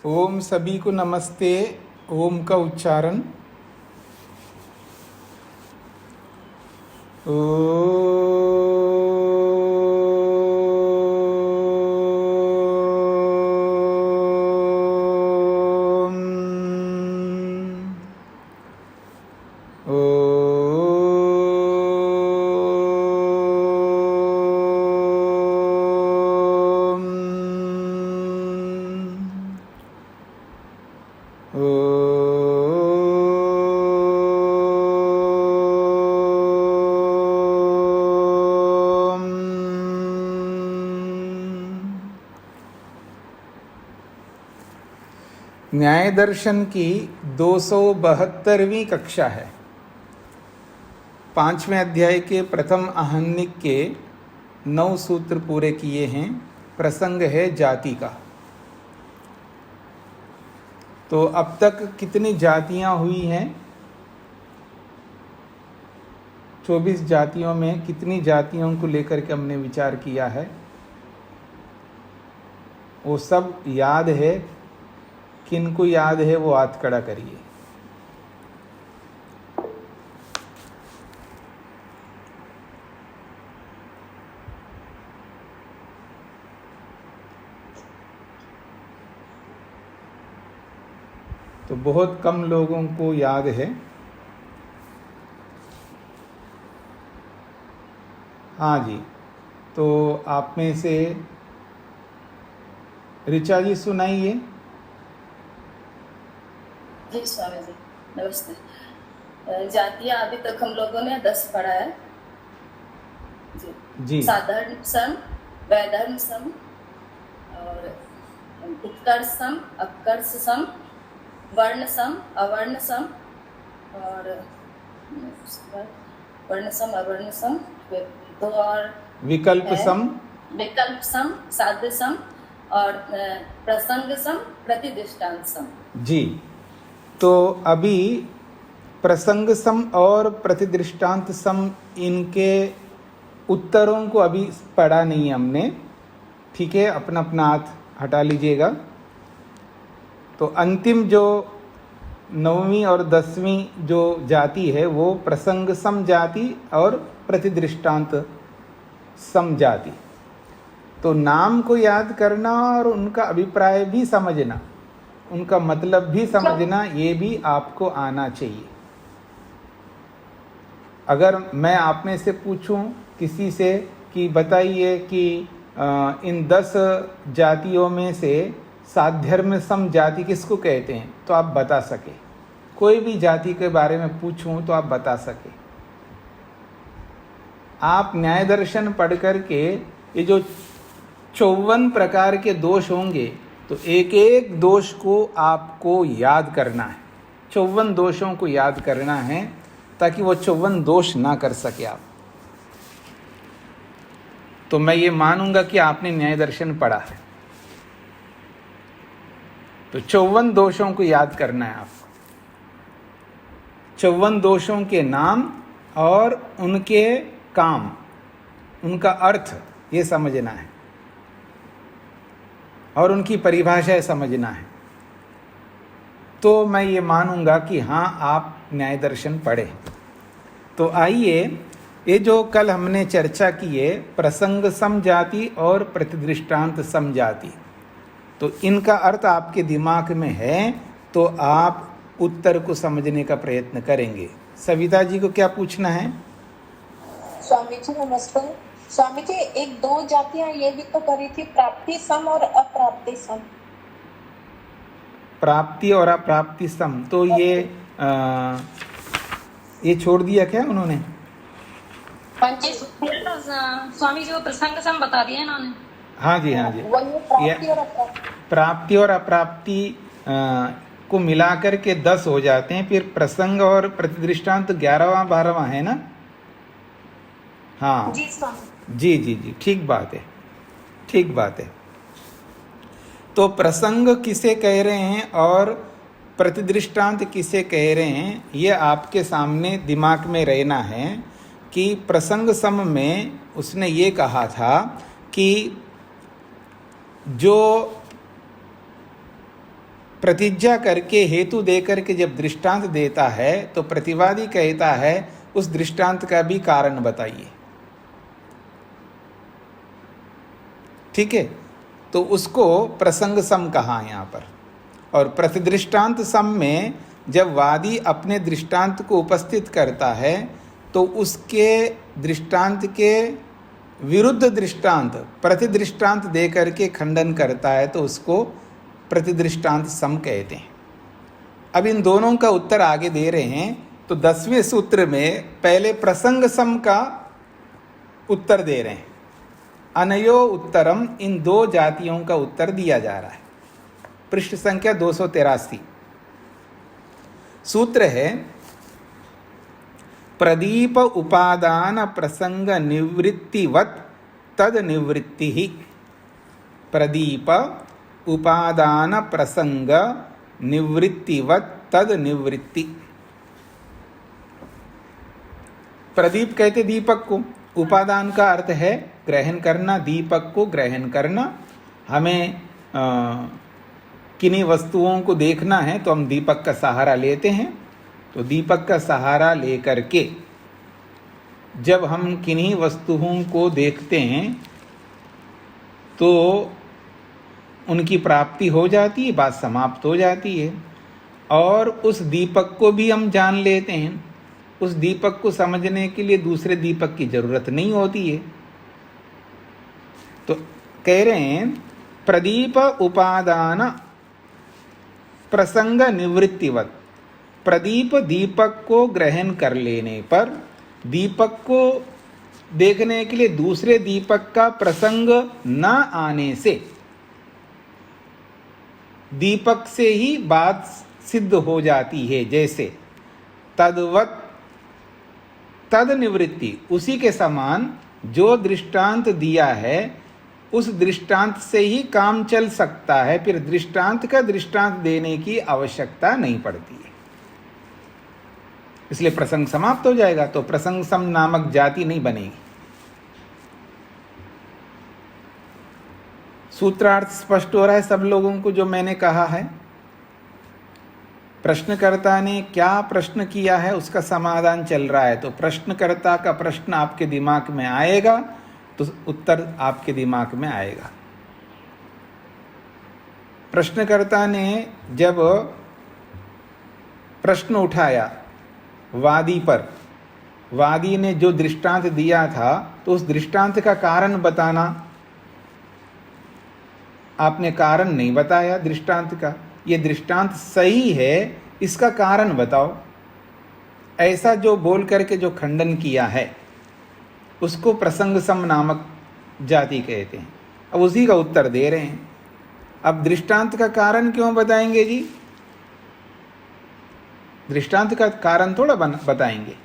ओम सभी को नमस्ते। ओम का उच्चारण न्याय दर्शन की 272वीं कक्षा है। 5वें अध्याय के प्रथम आहनिक के 9 सूत्र पूरे किए हैं। प्रसंग है जाति का। तो अब तक कितनी जातियां हुई हैं? 24 जातियों में कितनी जातियों को लेकर के हमने विचार किया है, वो सब याद है? किनको याद है वो हाथ खड़ा करिए। तो बहुत कम लोगों को याद है। हाँ जी, तो आप में से ऋचा जी सुनाइए। जी स्वामी जी नमस्ते। जातियां अभी तक हम लोगों ने 10 पढ़ा है जी। साधारण सम, वैधर्म सम और उत्कर्ष सम, अपकर्ष सम, वर्ण सम, अवर्ण सम और वर्ण सम, अवर्ण सम, दो और विकल्प सम, विकल्प सम, साध्य सम और प्रसंग सम, प्रतिदृष्टांत सम। जी। तो अभी प्रसंग सम और प्रतिदृष्टांत सम, इनके उत्तरों को अभी पढ़ा नहीं है हमने। ठीक है, अपना अपना हाथ हटा लीजिएगा। तो अंतिम जो 9वीं और 10वीं जो जाति है वो प्रसंग सम जाति और प्रतिदृष्टांत सम जाति। तो नाम को याद करना और उनका अभिप्राय भी समझना, उनका मतलब भी समझना, ये भी आपको आना चाहिए। अगर मैं आप में से पूछूं किसी से कि बताइए कि इन 10 जातियों में से साध्यर्म सम जाति किसको कहते हैं, तो आप बता सके। कोई भी जाति के बारे में पूछूं तो आप बता सके। आप न्याय दर्शन पढ़ करके ये जो 54 प्रकार के दोष होंगे, तो एक एक दोष को आपको याद करना है। 54 दोषों को याद करना है ताकि वो 54 दोष ना कर सके आप। तो मैं ये मानूंगा कि आपने न्याय दर्शन पढ़ा है। तो 54 दोषों को याद करना है आपको। 54 दोषों के नाम और उनके काम, उनका अर्थ ये समझना है और उनकी परिभाषाएं समझना है। तो मैं ये मानूंगा कि हाँ, आप न्याय दर्शन पढ़े। तो आइए, ये जो कल हमने चर्चा की है प्रसंग सम जाति और प्रतिदृष्टांत सम जाति, तो इनका अर्थ आपके दिमाग में है तो आप उत्तर को समझने का प्रयत्न करेंगे। सविता जी को क्या पूछना है? स्वामी जी नमस्ते। स्वामी जी, एक 2 जातियां ये भी तो करी थी, प्राप्ति सम और अप्राप्ति सम। प्राप्ति और अप्राप्ति सम, तो ये छोड़ दिया क्या उन्होंने? हाँ जी स्वामी जी, वो प्रसंग सम बता दिया इन्होंने। हाँ जी, हाँ जी। प्राप्ति और अप्राप्ति को मिलाकर के 10 हो जाते हैं। फिर प्रसंग और प्रतिदृष्टांत 11वां 12वां है ना? हाँ जी जी जी, ठीक बात है, ठीक बात है। तो प्रसंग किसे कह रहे हैं और प्रतिदृष्टांत किसे कह रहे हैं, ये आपके सामने दिमाग में रहना है कि प्रसंग सम में उसने ये कहा था कि जो प्रतिज्ञा करके हेतु दे करके जब दृष्टांत देता है तो प्रतिवादी कहता है उस दृष्टांत का भी कारण बताइए। ठीक है, तो उसको प्रसंग सम कहा यहाँ पर। और प्रतिदृष्टांत सम में जब वादी अपने दृष्टांत को उपस्थित करता है तो उसके दृष्टांत के विरुद्ध दृष्टांत प्रतिदृष्टांत दे करके खंडन करता है तो उसको प्रतिदृष्टांत सम कहते हैं। अब इन दोनों का उत्तर आगे दे रहे हैं। तो 10वें सूत्र में पहले प्रसंग सम का उत्तर दे रहे हैं। अनयो उत्तरम, इन दो जातियों का उत्तर दिया जा रहा है। पृष्ठ संख्या 283 सूत्र है प्रदीप उपादान प्रसंग निवृत्तिवत तद निवृत्ति ही। प्रदीप उपादान प्रसंग निवृत्तिवत तद निवृत्ति। प्रदीप कहते दीपक को, उपादान का अर्थ है ग्रहण करना, दीपक को ग्रहण करना। हमें किन्हीं वस्तुओं को देखना है तो हम दीपक का सहारा लेते हैं। तो दीपक का सहारा लेकर के जब हम किन्हीं वस्तुओं को देखते हैं तो उनकी प्राप्ति हो जाती है, बात समाप्त हो जाती है। और उस दीपक को भी हम जान लेते हैं। उस दीपक को समझने के लिए दूसरे दीपक की जरूरत नहीं होती है। तो कह रहे हैं प्रदीप उपादान प्रसंग निवृत्तिवत। प्रदीप दीपक को ग्रहण कर लेने पर दीपक को देखने के लिए दूसरे दीपक का प्रसंग न आने से दीपक से ही बात सिद्ध हो जाती है। जैसे तद्वत तद निवृत्ति, उसी के समान जो दृष्टांत दिया है उस दृष्टांत से ही काम चल सकता है, फिर दृष्टांत का दृष्टांत देने की आवश्यकता नहीं पड़ती है। इसलिए प्रसंग समाप्त हो जाएगा। तो प्रसंग सम नामक जाति नहीं बनेगी। सूत्रार्थ स्पष्ट हो रहा है सब लोगों को जो मैंने कहा है। प्रश्नकर्ता ने क्या प्रश्न किया है उसका समाधान चल रहा है। तो प्रश्नकर्ता का प्रश्न आपके दिमाग में आएगा तो उत्तर आपके दिमाग में आएगा। प्रश्नकर्ता ने जब प्रश्न उठाया वादी पर, वादी ने जो दृष्टांत दिया था तो उस दृष्टांत का कारण बताना। आपने कारण नहीं बताया दृष्टांत का, ये दृष्टांत सही है इसका कारण बताओ। ऐसा जो बोल करके जो खंडन किया है उसको प्रसंग सम नामक जाति कहते हैं। अब उसी का उत्तर दे रहे हैं। अब दृष्टांत का कारण क्यों बताएंगे जी? दृष्टांत का कारण थोड़ा बताएंगे।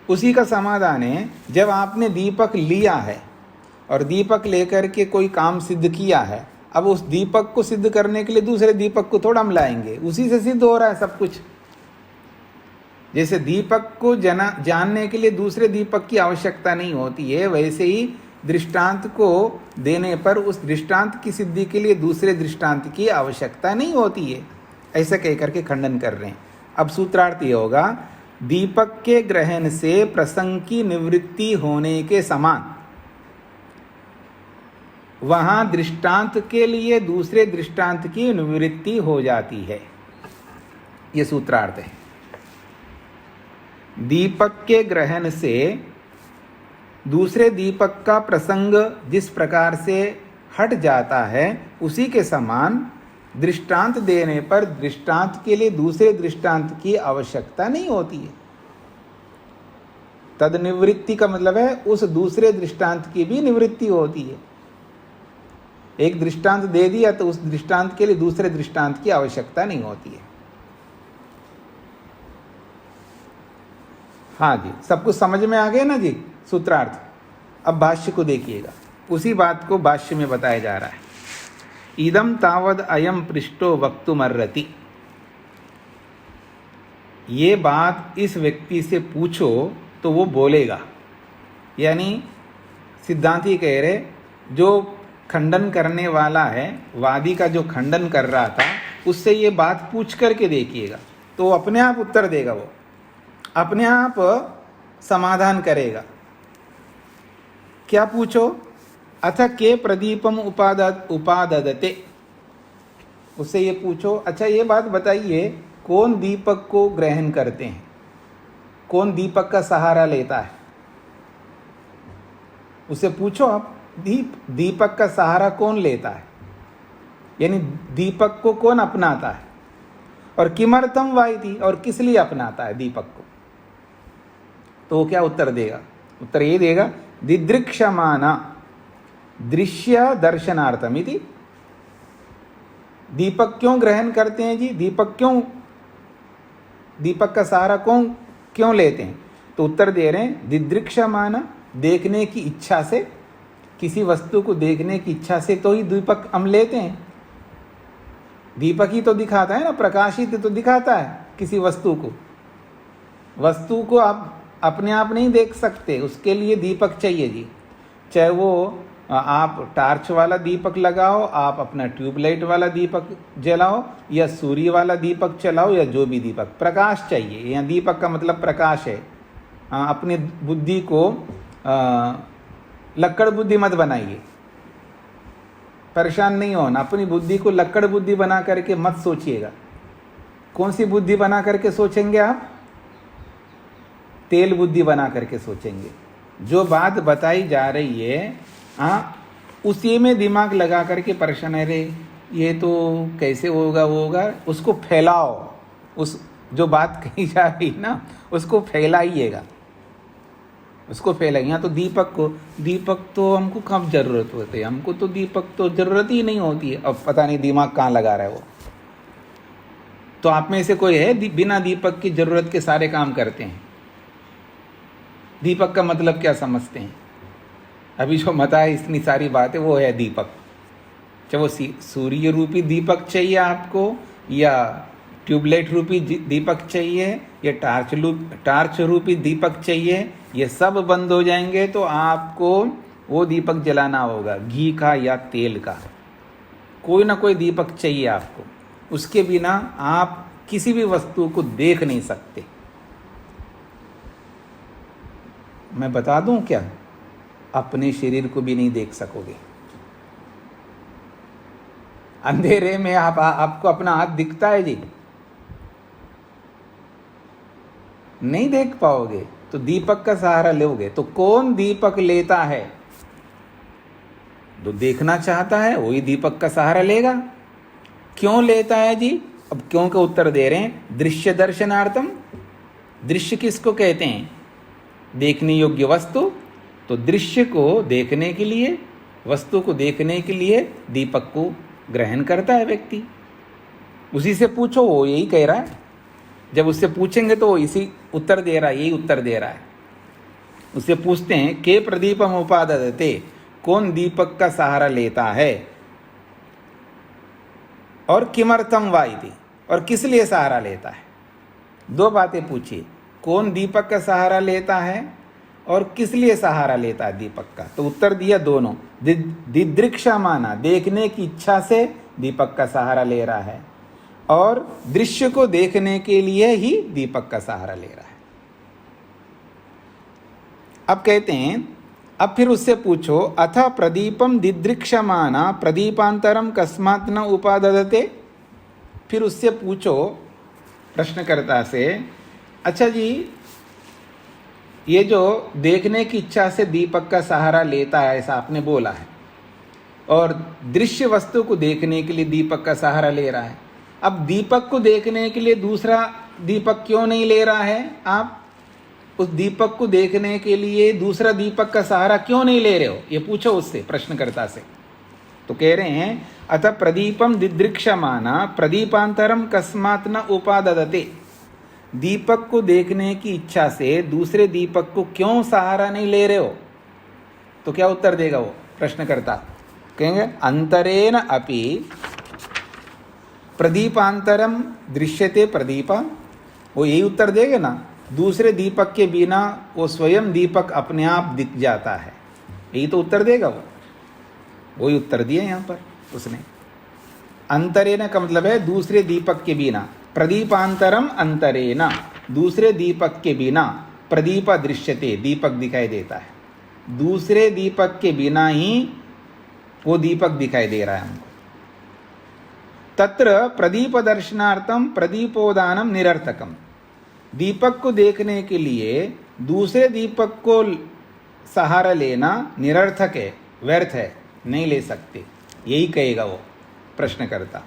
उसी का समाधान है, जब आपने दीपक लिया है और दीपक लेकर के कोई काम सिद्ध किया है, अब उस दीपक को सिद्ध करने के लिए दूसरे दीपक को थोड़ा हम लाएंगे, उसी से सिद्ध हो रहा है सब कुछ। जैसे दीपक को जानने के लिए दूसरे दीपक की आवश्यकता नहीं होती है, वैसे ही दृष्टांत को देने पर उस दृष्टांत की सिद्धि के लिए दूसरे दृष्टांत की आवश्यकता नहीं होती है। ऐसा कह करके खंडन कर रहे हैं। अब सूत्रार्थ ये होगा, दीपक के ग्रहण से प्रसंग की निवृत्ति होने के समान वहां दृष्टांत के लिए दूसरे दृष्टांत की निवृत्ति हो जाती है। ये सूत्रार्थ है। दीपक के ग्रहण से दूसरे दीपक का प्रसंग जिस प्रकार से हट जाता है उसी के समान दृष्टांत देने पर दृष्टांत के लिए दूसरे दृष्टांत की आवश्यकता नहीं होती है। तद निवृत्ति का मतलब है उस दूसरे दृष्टांत की भी निवृत्ति होती है। एक दृष्टांत दे दिया तो उस दृष्टांत के लिए दूसरे दृष्टांत की आवश्यकता नहीं होती है। हाँ जी, सब कुछ समझ में आ गया ना जी सूत्रार्थ। अब भाष्य को देखिएगा, उसी बात को भाष्य में बताया जा रहा है। इदम तावद अयम पृष्ठो वक्तुमर्हति। ये बात इस व्यक्ति से पूछो तो वो बोलेगा। यानी सिद्धांती कह रहे, जो खंडन करने वाला है, वादी का जो खंडन कर रहा था, उससे ये बात पूछ करके देखिएगा, तो अपने आप उत्तर देगा, वो अपने आप समाधान करेगा। क्या पूछो? अथ के प्रदीपम उपाददते, उससे ये पूछो, अच्छा ये बात बताइए, कौन दीपक को ग्रहण करते हैं, कौन दीपक का सहारा लेता है? उससे पूछो आप, दीपक का सहारा कौन लेता है, यानी दीपक को कौन अपनाता है, और किमर्थम वाइति, और किस लिए अपनाता है दीपक को? तो वो क्या उत्तर देगा? उत्तर ये देगा, दिदृक्षमाना दृश्य दर्शनार्थम इति। दीपक क्यों ग्रहण करते हैं जी? दीपक का सहारा क्यों लेते हैं? तो उत्तर दे रहे हैं, दिदृक्षमाना, देखने की इच्छा से, किसी वस्तु को देखने की इच्छा से तो ही दीपक हम लेते हैं। दीपक ही तो दिखाता है ना, प्रकाशित तो दिखाता है किसी वस्तु को। वस्तु को आप अपने आप नहीं देख सकते, उसके लिए दीपक चाहिए जी। चाहे वो आप टार्च वाला दीपक लगाओ, आप अपना ट्यूबलाइट वाला दीपक जलाओ, या सूर्य वाला दीपक चलाओ, या जो भी दीपक, प्रकाश चाहिए। यहाँ दीपक का मतलब प्रकाश है। अपनी बुद्धि को लक्कड़ बुद्धि मत बनाइए, परेशान नहीं होना। अपनी बुद्धि को लक्कड़ बुद्धि बना करके मत सोचिएगा। कौन सी बुद्धि बना करके सोचेंगे आप? तेल बुद्धि बना करके सोचेंगे। जो बात बताई जा रही है उसी में दिमाग लगा करके परेशान है, रे ये तो कैसे होगा, वो होगा। उसको फैलाओ, उस जो बात कही जा रही ना उसको फैलाइएगा, उसको फैलाइए। यहाँ तो दीपक तो हमको कब जरूरत होती है, हमको तो दीपक तो जरूरत ही नहीं होती है। अब पता नहीं दिमाग कहाँ लगा रहा है वो। तो आप में से कोई है बिना दीपक की जरूरत के सारे काम करते हैं? दीपक का मतलब क्या समझते हैं? अभी जो मता है इतनी सारी बातें, वो है दीपक। चाहे वो सूर्य रूपी दीपक चाहिए आपको, या ट्यूबलाइट रूपी दीपक चाहिए, या टार्च रूपी दीपक चाहिए, ये सब बंद हो जाएंगे तो आपको वो दीपक जलाना होगा, घी का या तेल का। कोई ना कोई दीपक चाहिए आपको, उसके बिना आप किसी भी वस्तु को देख नहीं सकते। मैं बता दूं क्या? अपने शरीर को भी नहीं देख सकोगे। अंधेरे में आपको अपना हाथ दिखता है जी? नहीं देख पाओगे। तो दीपक का सहारा लोगे तो कौन दीपक लेता है? जो देखना चाहता है वही दीपक का सहारा लेगा। क्यों लेता है जी? अब क्यों का उत्तर दे रहे हैं, दृश्य दर्शनार्थम। दृश्य किसको कहते हैं? देखने योग्य वस्तु। तो दृश्य को देखने के लिए, वस्तु को देखने के लिए दीपक को ग्रहण करता है व्यक्ति। उसी से पूछो, वो यही कह रहा है। जब उससे पूछेंगे तो वो इसी उत्तर दे रहा है, यही उत्तर दे रहा है। उससे पूछते हैं, के प्रदीपम उपाददते, कौन दीपक का सहारा लेता है, और किमर्थम वा इति, और किस लिए सहारा लेता है। दो बातें पूछिए, कौन दीपक का सहारा लेता है और किस लिए सहारा लेता है दीपक का। तो उत्तर दिया दोनों। दिदृक्षा माना, देखने की इच्छा से दीपक का सहारा ले रहा है, और दृश्य को देखने के लिए ही दीपक का सहारा ले रहा है। अब कहते हैं, अब फिर उससे पूछो, अथ प्रदीपम दिदृक्षमाना प्रदीपांतरम कस्मात् न उपाददते। फिर उससे पूछो प्रश्नकर्ता से, अच्छा जी ये जो देखने की इच्छा से दीपक का सहारा लेता है ऐसा आपने बोला है, और दृश्य वस्तु को देखने के लिए दीपक का सहारा ले रहा है, अब दीपक को देखने के लिए दूसरा दीपक क्यों नहीं ले रहा है? आप उस दीपक को देखने के लिए दूसरा दीपक का सहारा क्यों नहीं ले रहे हो? ये पूछो उससे, प्रश्नकर्ता से। तो कह रहे हैं, अतः प्रदीपम दिदृक्षमाना प्रदीपांतरम कस्मात् न उपाददते। दीपक को देखने की इच्छा से दूसरे दीपक को क्यों सहारा नहीं ले रहे हो? तो क्या उत्तर देगा वो प्रश्नकर्ता? कहेंगे, अंतरेण अपि प्रदीपांतरम दृश्यते प्रदीपा। वो यही उत्तर देंगे ना, दूसरे दीपक के बिना वो स्वयं दीपक अपने आप दिख जाता है। यही तो उत्तर देगा वो। वही उत्तर दिया यहाँ पर उसने। अंतरेन का मतलब है दूसरे दीपक के बिना, प्रदीपांतरम अंतरेन, दूसरे दीपक के बिना प्रदीप दृश्यते, दीपक दिखाई देता है, दूसरे दीपक के बिना ही वो दीपक दिखाई दे रहा है हमको। तत्र प्रदीप दर्शनार्थम प्रदीपोदानम निरर्थकम, दीपक को देखने के लिए दूसरे दीपक को सहारा लेना निरर्थक है, व्यर्थ है, नहीं ले सकते, यही कहेगा वो प्रश्नकर्ता।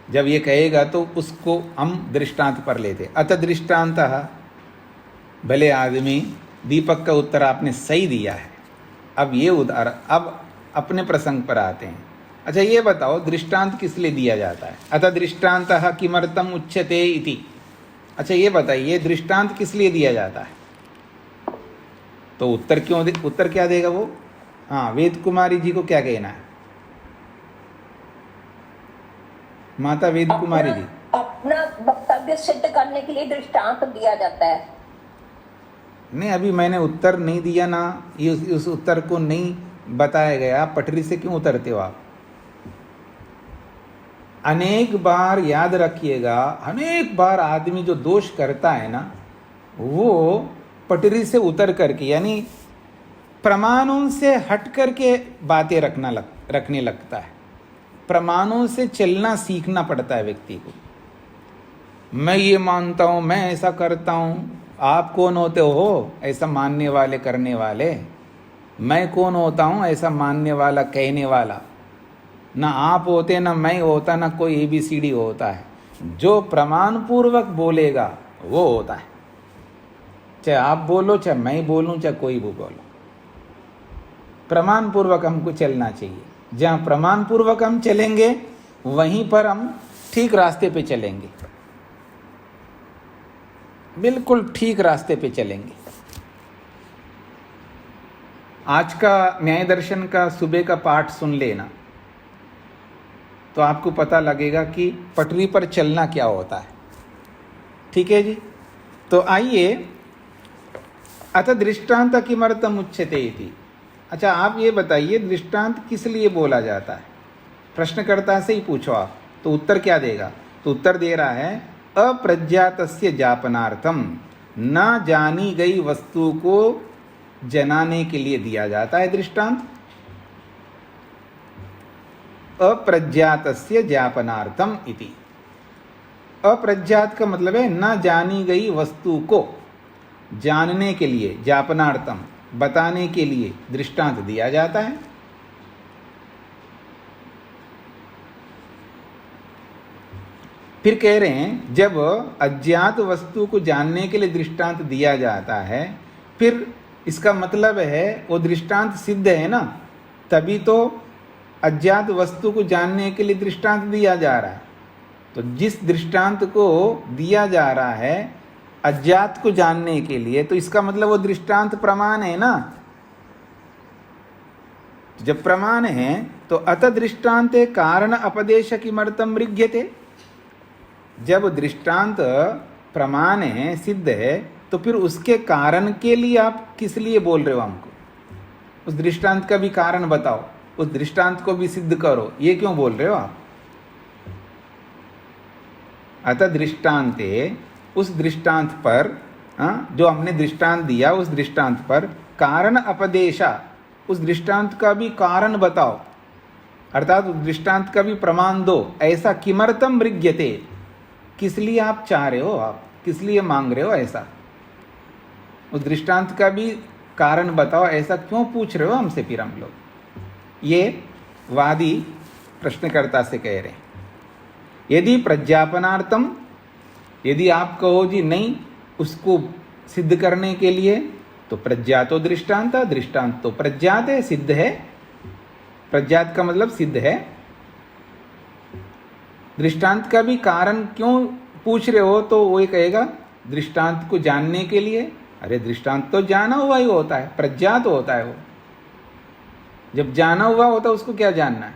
जब ये कहेगा तो उसको हम दृष्टांत पर लेते। अतः दृष्टांतः, भले आदमी, दीपक का उत्तर आपने सही दिया है। अब ये उदाहरण, अब अपने प्रसंग पर आते हैं। अच्छा ये बताओ दृष्टांत किस लिए दिया जाता है? अतः दृष्टांतः किमर्थम उच्यते इति। अच्छा ये बताइए दृष्टांत किस लिए दिया जाता है? तो उत्तर क्या देगा वो? हाँ, वेद कुमारी जी को क्या कहना है? माता वेद कुमारी जी। अपना वक्तव्य सिद्ध करने के लिए दृष्टांत दिया जाता है। नहीं, अभी मैंने उत्तर नहीं दिया ना, ये उस उत्तर को नहीं बताया गया। पटरी से क्यों उतरते हो आप? अनेक बार याद रखिएगा, अनेक बार आदमी जो दोष करता है ना, वो पटरी से उतर करके, यानी प्रमाणों से हट करके बातें रखने लगता है। प्रमाणों से चलना सीखना पड़ता है व्यक्ति को। मैं ये मानता हूँ, मैं ऐसा करता हूँ। आप कौन होते हो ऐसा मानने वाले, करने वाले? मैं कौन होता हूँ ऐसा मानने वाला, कहने वाला? ना आप होते, ना मैं होता, ना कोई ABCD होता है। जो प्रमाण पूर्वक बोलेगा वो होता है। चाहे आप बोलो, चाहे मैं बोलूं, चाहे कोई भी बोलो, प्रमाण पूर्वक हमको चलना चाहिए। जहाँ प्रमाण पूर्वक हम चलेंगे वहीं पर हम ठीक रास्ते पे चलेंगे, बिल्कुल ठीक रास्ते पे चलेंगे। आज का न्याय दर्शन का सुबह का पाठ सुन लेना तो आपको पता लगेगा कि पटरी पर चलना क्या होता है। ठीक है जी। तो आइए, अतः दृष्टांत किमर्थम उच्यते इति। अच्छा आप ये बताइए दृष्टांत किस लिए बोला जाता है? प्रश्नकर्ता से ही पूछो आप, तो उत्तर क्या देगा? तो उत्तर दे रहा है अप्रज्ञातस्य ज्ञापनार्थम, न जानी गई वस्तु को जनाने के लिए दिया जाता है दृष्टांत। अप्रज्ञातस्य ज्ञापनार्थम इति। अप्रज्ञात का मतलब है न जानी गई वस्तु को जानने के लिए, ज्ञापनार्थम बताने के लिए दृष्टांत दिया जाता है। फिर कह रहे हैं जब अज्ञात वस्तु को जानने के लिए दृष्टांत दिया जाता है, फिर इसका मतलब है वो दृष्टांत सिद्ध है ना, तभी तो अज्ञात वस्तु को जानने के लिए दृष्टांत दिया जा रहा है। तो जिस दृष्टांत को दिया जा रहा है अज्ञात को जानने के लिए, तो इसका मतलब वो दृष्टांत प्रमाण है ना। जब प्रमाण है तो अत दृष्टांते कारण अपदेश किमर्थम मृग्यते। जब दृष्टांत प्रमाण है, सिद्ध है, तो फिर उसके कारण के लिए आप किस लिए बोल रहे हो हमको? उस दृष्टांत का भी कारण बताओ, उस दृष्टांत को भी सिद्ध करो, ये क्यों बोल रहे हो आप? अतः दृष्टांते, उस दृष्टांत पर, जो हमने दृष्टांत दिया उस दृष्टांत पर कारण अपदेशा, उस दृष्टांत का भी कारण बताओ, अर्थात उस दृष्टांत का भी प्रमाण दो। ऐसा किमर्थम मृग्यते, किस लिए आप चाह रहे हो, आप किस लिए मांग रहे हो ऐसा? उस दृष्टांत का भी कारण बताओ, ऐसा क्यों पूछ रहे हो हमसे फिर हम लोग? ये वादी प्रश्नकर्ता से कह रहे हैं। यदि प्रज्ञापनार्थम, यदि आप कहो जी नहीं उसको सिद्ध करने के लिए, तो प्रज्ञातो दृष्टांत, दृष्टांत तो प्रज्ञात है, सिद्ध है। प्रज्ञात का मतलब सिद्ध है। दृष्टांत का भी कारण क्यों पूछ रहे हो? तो वो ये कहेगा दृष्टांत को जानने के लिए। अरे दृष्टांत तो जाना हुआ ही होता है, प्रज्ञात होता है वो। जब जाना हुआ होता है उसको क्या जानना है?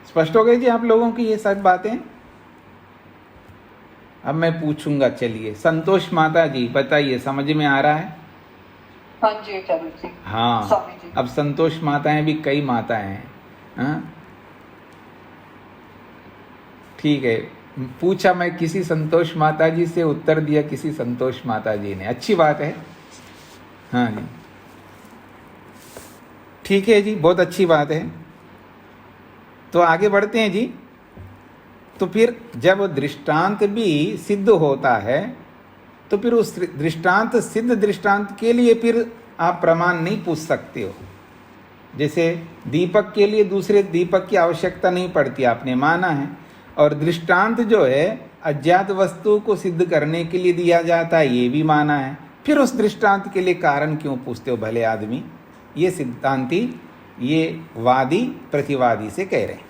स्पष्ट हो गई जी आप लोगों की ये सब बातें? अब मैं पूछूंगा, चलिए संतोष माता जी बताइए, समझ में आ रहा है? हाँ जी, चलो जी। हाँ, अब संतोष माताएं भी कई माताएं हैं। हाँ? ठीक है, पूछा मैं किसी संतोष माता जी से, उत्तर दिया किसी संतोष माता जी ने। अच्छी बात है। हाँ जी, ठीक है जी, बहुत अच्छी बात है। तो आगे बढ़ते हैं जी। तो फिर जब दृष्टांत भी सिद्ध होता है तो फिर उस दृष्टांत, सिद्ध दृष्टांत के लिए फिर आप प्रमाण नहीं पूछ सकते हो। जैसे दीपक के लिए दूसरे दीपक की आवश्यकता नहीं पड़ती, आपने माना है। और दृष्टांत जो है अज्ञात वस्तु को सिद्ध करने के लिए दिया जाता है, ये भी माना है। फिर उस दृष्टांत के लिए कारण क्यों पूछते हो भले आदमी? ये सिद्धांती, ये वादी प्रतिवादी से कह रहे हैं।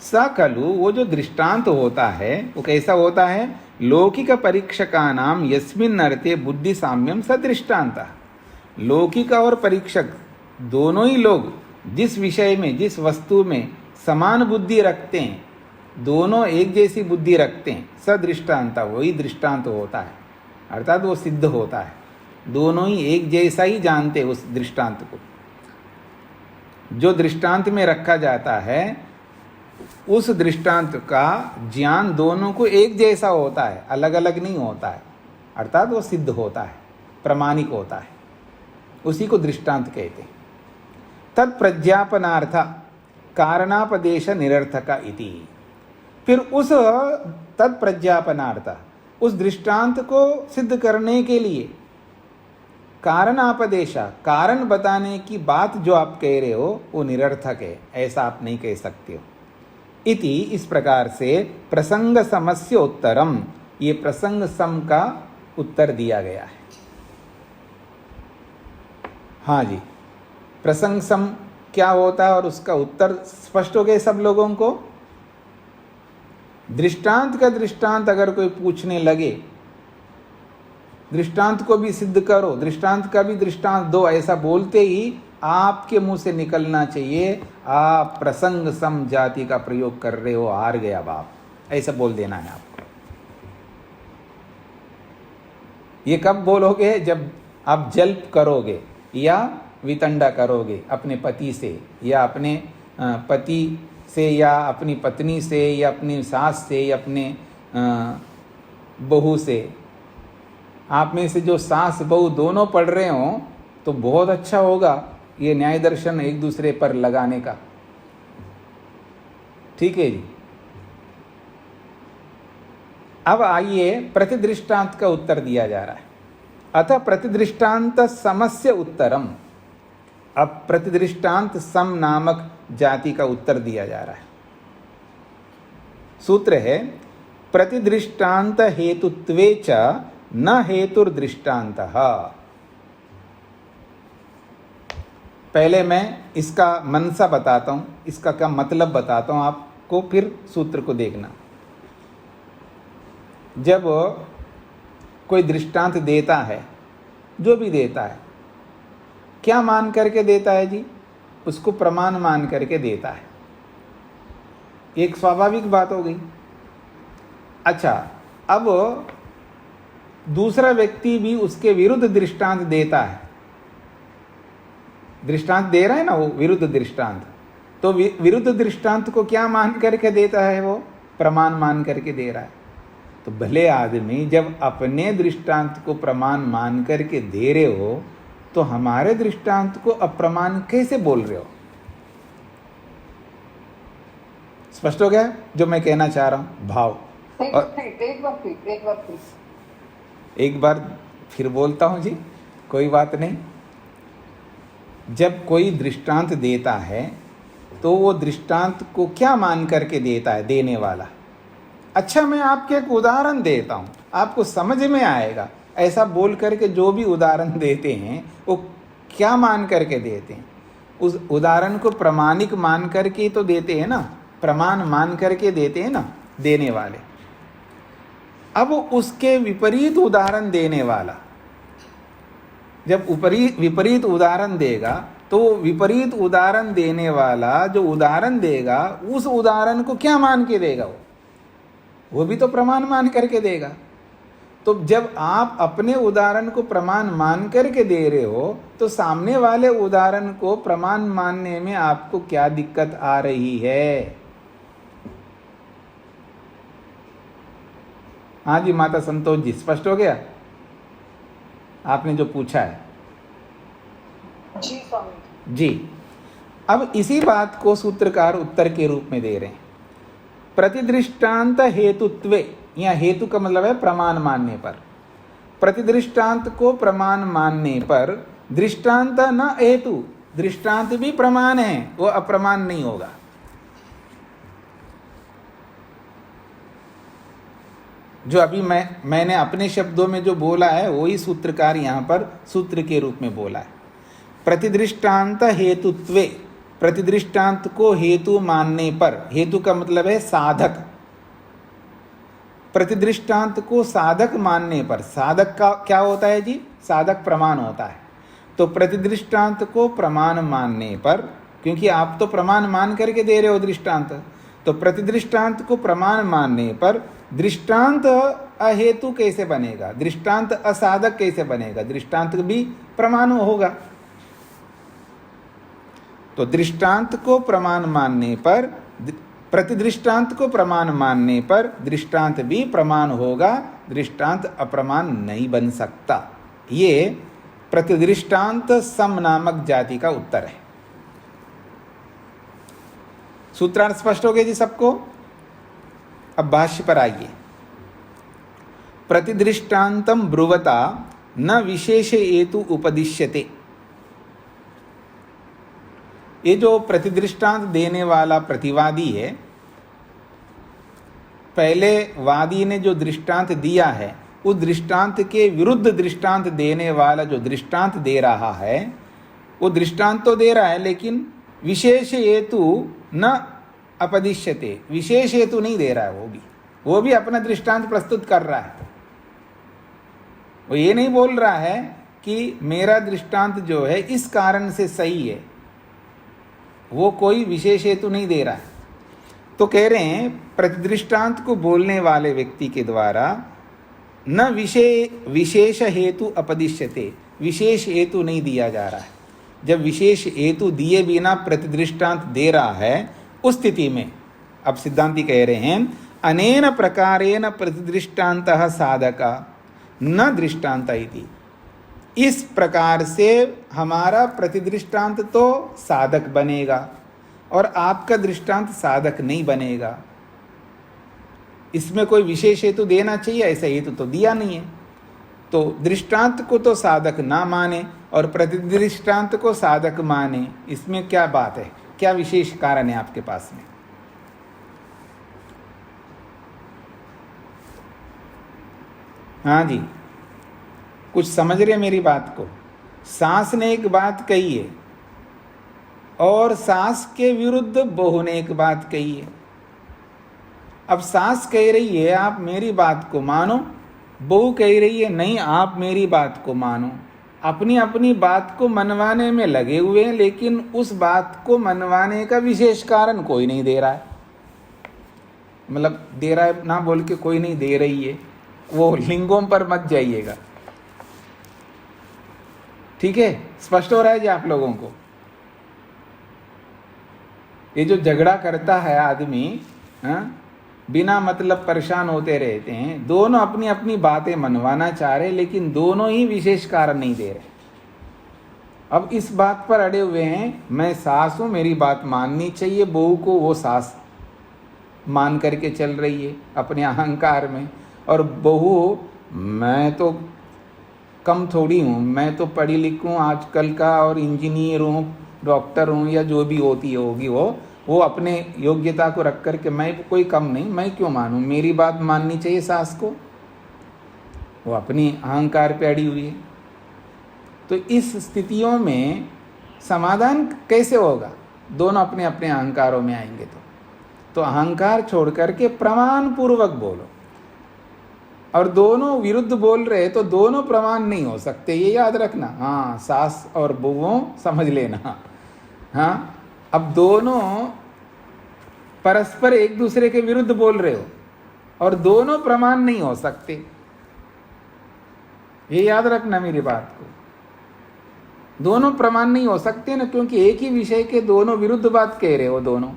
सकलु, वो जो दृष्टांत होता है वो कैसा होता है? लौकिक परीक्षका नाम यस्मिन् अर्थे बुद्धि साम्यम सदृष्टांत। लौकिक और परीक्षक दोनों ही लोग जिस विषय में, जिस वस्तु में समान बुद्धि रखते हैं, दोनों एक जैसी बुद्धि रखते हैं, सदृष्टांत, वही दृष्टांत होता है, अर्थात वो सिद्ध होता है। दोनों ही एक जैसा ही जानते हैं उस दृष्टांत को। जो दृष्टांत में रखा जाता है उस दृष्टांत का ज्ञान दोनों को एक जैसा होता है, अलग अलग नहीं होता है, अर्थात वो सिद्ध होता है, प्रमाणिक होता है। उसी को दृष्टांत कहते हैं। तत्प्रज्ञापनार्थ कारणापदेश निरर्थक इति। फिर उस तत्प्रज्ञापनार्थ, उस दृष्टांत को सिद्ध करने के लिए कारणापदेश, कारण बताने की बात जो आप कह रहे हो वो निरर्थक है, ऐसा आप नहीं कह सकते हो। इति, इस प्रकार से प्रसंग समस्य उत्तरम, ये प्रसंग सम का उत्तर दिया गया है। हाँ जी, प्रसंग सम क्या होता है और उसका उत्तर स्पष्ट हो गए सब लोगों को। दृष्टांत का दृष्टांत अगर कोई पूछने लगे, दृष्टांत को भी सिद्ध करो, दृष्टांत का भी दृष्टांत दो, ऐसा बोलते ही आपके मुंह से निकलना चाहिए आप प्रसंग सम जाति का प्रयोग कर रहे हो, हार गया बाप, ऐसा बोल देना है आपको। ये कब बोलोगे? जब आप जल्प करोगे या वितंडा करोगे अपने पति से, या अपने पति से, या अपनी पत्नी से, या अपनी सास से, या अपने बहू से। आप में से जो सास बहू दोनों पढ़ रहे हो तो बहुत अच्छा होगा ये न्याय दर्शन एक दूसरे पर लगाने का। ठीक है जी। अब आइए प्रतिदृष्टांत का उत्तर दिया जा रहा है। अतः प्रतिदृष्टांत समस्य उत्तरम, अब प्रतिदृष्टांत सम नामक जाति का उत्तर दिया जा रहा है। सूत्र है प्रतिदृष्टांत हेतुत्वे च न हेतुर्दृष्टांतः। पहले मैं इसका मनसा बताता हूं, इसका क्या मतलब बताता हूं आपको, फिर सूत्र को देखना। जब कोई दृष्टांत देता है, जो भी देता है, क्या मान करके देता है जी? उसको प्रमाण मान करके देता है। एक स्वाभाविक बात हो गई। अच्छा, अब दूसरा व्यक्ति भी उसके विरुद्ध दृष्टांत देता है, दृष्टांत दे रहा है ना वो विरुद्ध दृष्टांत, तो विरुद्ध दृष्टांत को क्या मान करके देता है? वो प्रमाण मान करके दे रहा है। तो भले आदमी जब अपने दृष्टांत को प्रमाण मान करके दे रहे हो तो हमारे दृष्टांत को अप्रमाण कैसे बोल रहे हो? स्पष्ट हो गया जो मैं कहना चाह रहा हूं? भाव। और एक बार फिर बोलता हूं जी, कोई बात नहीं। जब कोई दृष्टांत देता है तो वो दृष्टांत को क्या मान करके देता है देने वाला? अच्छा, मैं आपके एक उदाहरण देता हूं, आपको समझ में आएगा, ऐसा बोल करके जो भी उदाहरण देते हैं वो क्या मान करके देते हैं? उस उदाहरण को प्रमाणिक मान करके तो देते हैं ना, प्रमाण मान करके देते हैं ना देने वाले। अब उसके विपरीत उदाहरण देने वाला जब विपरीत उदाहरण देगा तो विपरीत उदाहरण देने वाला जो उदाहरण देगा उस उदाहरण को क्या मान के देगा? वो भी तो प्रमाण मान करके देगा। तो जब आप अपने उदाहरण को प्रमाण मान करके दे रहे हो तो सामने वाले उदाहरण को प्रमाण मानने में आपको क्या दिक्कत आ रही है? हाँ जी माता संतोष जी, स्पष्ट हो गया आपने जो पूछा है? जी स्वामी जी। अब इसी बात को सूत्रकार उत्तर के रूप में दे रहे हैं। प्रतिदृष्टांत हेतुत्वे, यहाँ हेतु का मतलब है प्रमाण मानने पर। प्रतिदृष्टांत को प्रमाण मानने पर दृष्टांत न हेतु, दृष्टांत भी प्रमाण है, वो अप्रमाण नहीं होगा। जो अभी मैंने अपने शब्दों में जो बोला है वही सूत्रकार यहाँ पर सूत्र के रूप में बोला है। प्रतिदृष्टांत हेतुत्वे, प्रतिदृष्टांत को हेतु मानने पर, हेतु का मतलब है साधक, प्रतिदृष्टांत को साधक मानने पर, साधक का क्या होता है जी? साधक प्रमाण होता है। तो प्रतिदृष्टांत को प्रमाण मानने पर, क्योंकि आप तो प्रमाण मान करके दे रहे हो दृष्टांत, तो प्रतिदृष्टांत को प्रमाण मानने पर दृष्टांत अहेतु कैसे बनेगा? दृष्टांत असाधक कैसे बनेगा? दृष्टांत भी प्रमाण होगा। तो दृष्टांत को प्रमाण मानने पर, प्रतिदृष्टांत को प्रमाण मानने पर दृष्टांत भी प्रमाण होगा, दृष्टांत अप्रमाण नहीं बन सकता। ये प्रतिदृष्टांत सम नामक जाति का उत्तर है। सूत्रार्थ स्पष्ट हो गए जी सबको? अब भाष्य पर आइए। प्रतिदृष्टांतम ब्रुवता न विशेष हेतु उपदिश्यते। ये जो प्रतिदृष्टांत देने वाला प्रतिवादी है, पहले वादी ने जो दृष्टांत दिया है उस दृष्टांत के विरुद्ध दृष्टांत देने वाला जो दृष्टांत दे रहा है, वो दृष्टांत तो दे रहा है लेकिन विशेष हेतु न अपदिश्यते, विशेष हेतु नहीं दे रहा है। वो भी अपना दृष्टांत प्रस्तुत कर रहा है। वो ये नहीं बोल रहा है कि मेरा दृष्टांत जो है इस कारण से सही है, वो कोई विशेष हेतु नहीं दे रहा है। तो कह रहे हैं प्रतिदृष्टांत को बोलने वाले व्यक्ति के द्वारा न विशेष हेतु अपदिश्यते, विशेष हेतु नहीं दिया जा रहा है। जब विशेष हेतु दिए बिना प्रतिदृष्टांत दे रहा है उस स्थिति में अब सिद्धांती कह रहे हैं अनेन प्रकारेण प्रतिदृष्टान्तः साधका न दृष्टांत इति। इस प्रकार से हमारा प्रतिदृष्टांत तो साधक बनेगा और आपका दृष्टांत साधक नहीं बनेगा। इसमें कोई विशेष हेतु देना चाहिए, ऐसा हेतु तो दिया नहीं है। तो दृष्टांत को तो साधक ना माने और प्रतिदृष्टांत को साधक माने, इसमें क्या बात है? क्या विशेष कारण है आपके पास में? हाँ जी, कुछ समझ रहे मेरी बात को? सास ने एक बात कही है और सास के विरुद्ध बहू ने एक बात कही है। अब सास कह रही है आप मेरी बात को मानो, बहू कह रही है नहीं आप मेरी बात को मानो। अपनी अपनी बात को मनवाने में लगे हुए हैं, लेकिन उस बात को मनवाने का विशेष कारण कोई नहीं दे रहा है। मतलब दे रहा है ना बोल के कोई नहीं दे रही है, वो लिंगों पर मत जाइएगा, ठीक है? स्पष्ट हो रहा है जी आप लोगों को? ये जो झगड़ा करता है आदमी, बिना मतलब परेशान होते रहते हैं, दोनों अपनी अपनी बातें मनवाना चाह रहे लेकिन दोनों ही विशेष कारण नहीं दे रहे। अब इस बात पर अड़े हुए हैं मैं सास हूं, मेरी बात माननी चाहिए, बहू को वो सास मान करके चल रही है अपने अहंकार में, और बहू मैं तो कम थोड़ी हूँ, मैं तो पढ़ी लिखी हूँ आजकल का और इंजीनियर हूँ, डॉक्टर हूँ या जो भी होती होगी वो अपने योग्यता को रख कर के मैं कोई कम नहीं, मैं क्यों मानूं, मेरी बात माननी चाहिए सास को। वो अपनी अहंकार पे अड़ी हुई है। तो इस स्थितियों में समाधान कैसे होगा? दोनों अपने अपने अहंकारों में आएंगे तो अहंकार छोड़ करके प्रमाण पूर्वक बोलो। और दोनों विरुद्ध बोल रहे तो दोनों प्रमाण नहीं हो सकते, ये याद रखना। हाँ, सास और बहुओं समझ लेना। हाँ, अब दोनों परस्पर एक दूसरे के विरुद्ध बोल रहे हो और दोनों प्रमाण नहीं हो सकते। ये याद रखना मेरी बात को। दोनों प्रमाण नहीं हो सकते ना, क्योंकि एक ही विषय के दोनों विरुद्ध बात कह रहे हो दोनों,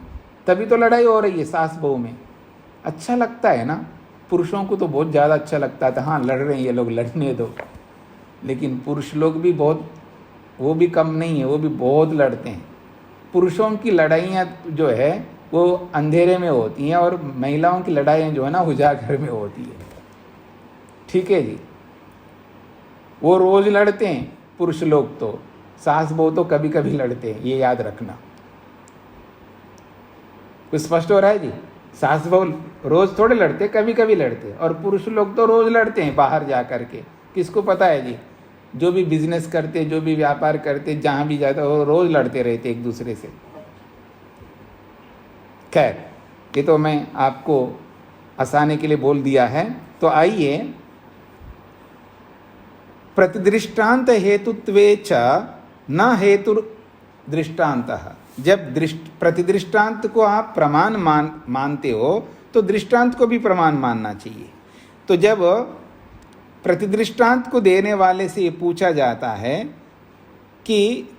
तभी तो लड़ाई हो रही है सास बहू में। अच्छा लगता है ना, पुरुषों को तो बहुत ज़्यादा अच्छा लगता था, हाँ लड़ रहे हैं ये लोग, लड़ने दो। लेकिन पुरुष लोग भी बहुत, वो भी कम नहीं है, वो भी बहुत लड़ते हैं। पुरुषों की लड़ाइयाँ जो है वो अंधेरे में होती हैं, और महिलाओं की लड़ाइयाँ जो है ना उजागर में होती है। ठीक है जी, वो रोज लड़ते हैं पुरुष लोग, तो सास बहू तो कभी कभी लड़ते हैं, ये याद रखना। कुछ स्पष्ट हो रहा है जी? सास बहू रोज थोड़े लड़ते, कभी कभी लड़ते, और पुरुष लोग तो रोज लड़ते हैं बाहर जा कर के। किसको पता है जी? जो भी बिजनेस करते, जो भी व्यापार करते, जहां भी जाते वो रोज लड़ते रहते एक दूसरे से। खैर, ये तो मैं आपको हंसाने के लिए बोल दिया है। तो आइए, प्रतिदृष्टांत हेतुत्वे च न हेतु दृष्टांतः। जब प्रतिदृष्टांत को आप प्रमाण मानते हो तो दृष्टांत को भी प्रमाण मानना चाहिए। तो जब प्रतिदृष्टांत को देने वाले से ये पूछा जाता है कि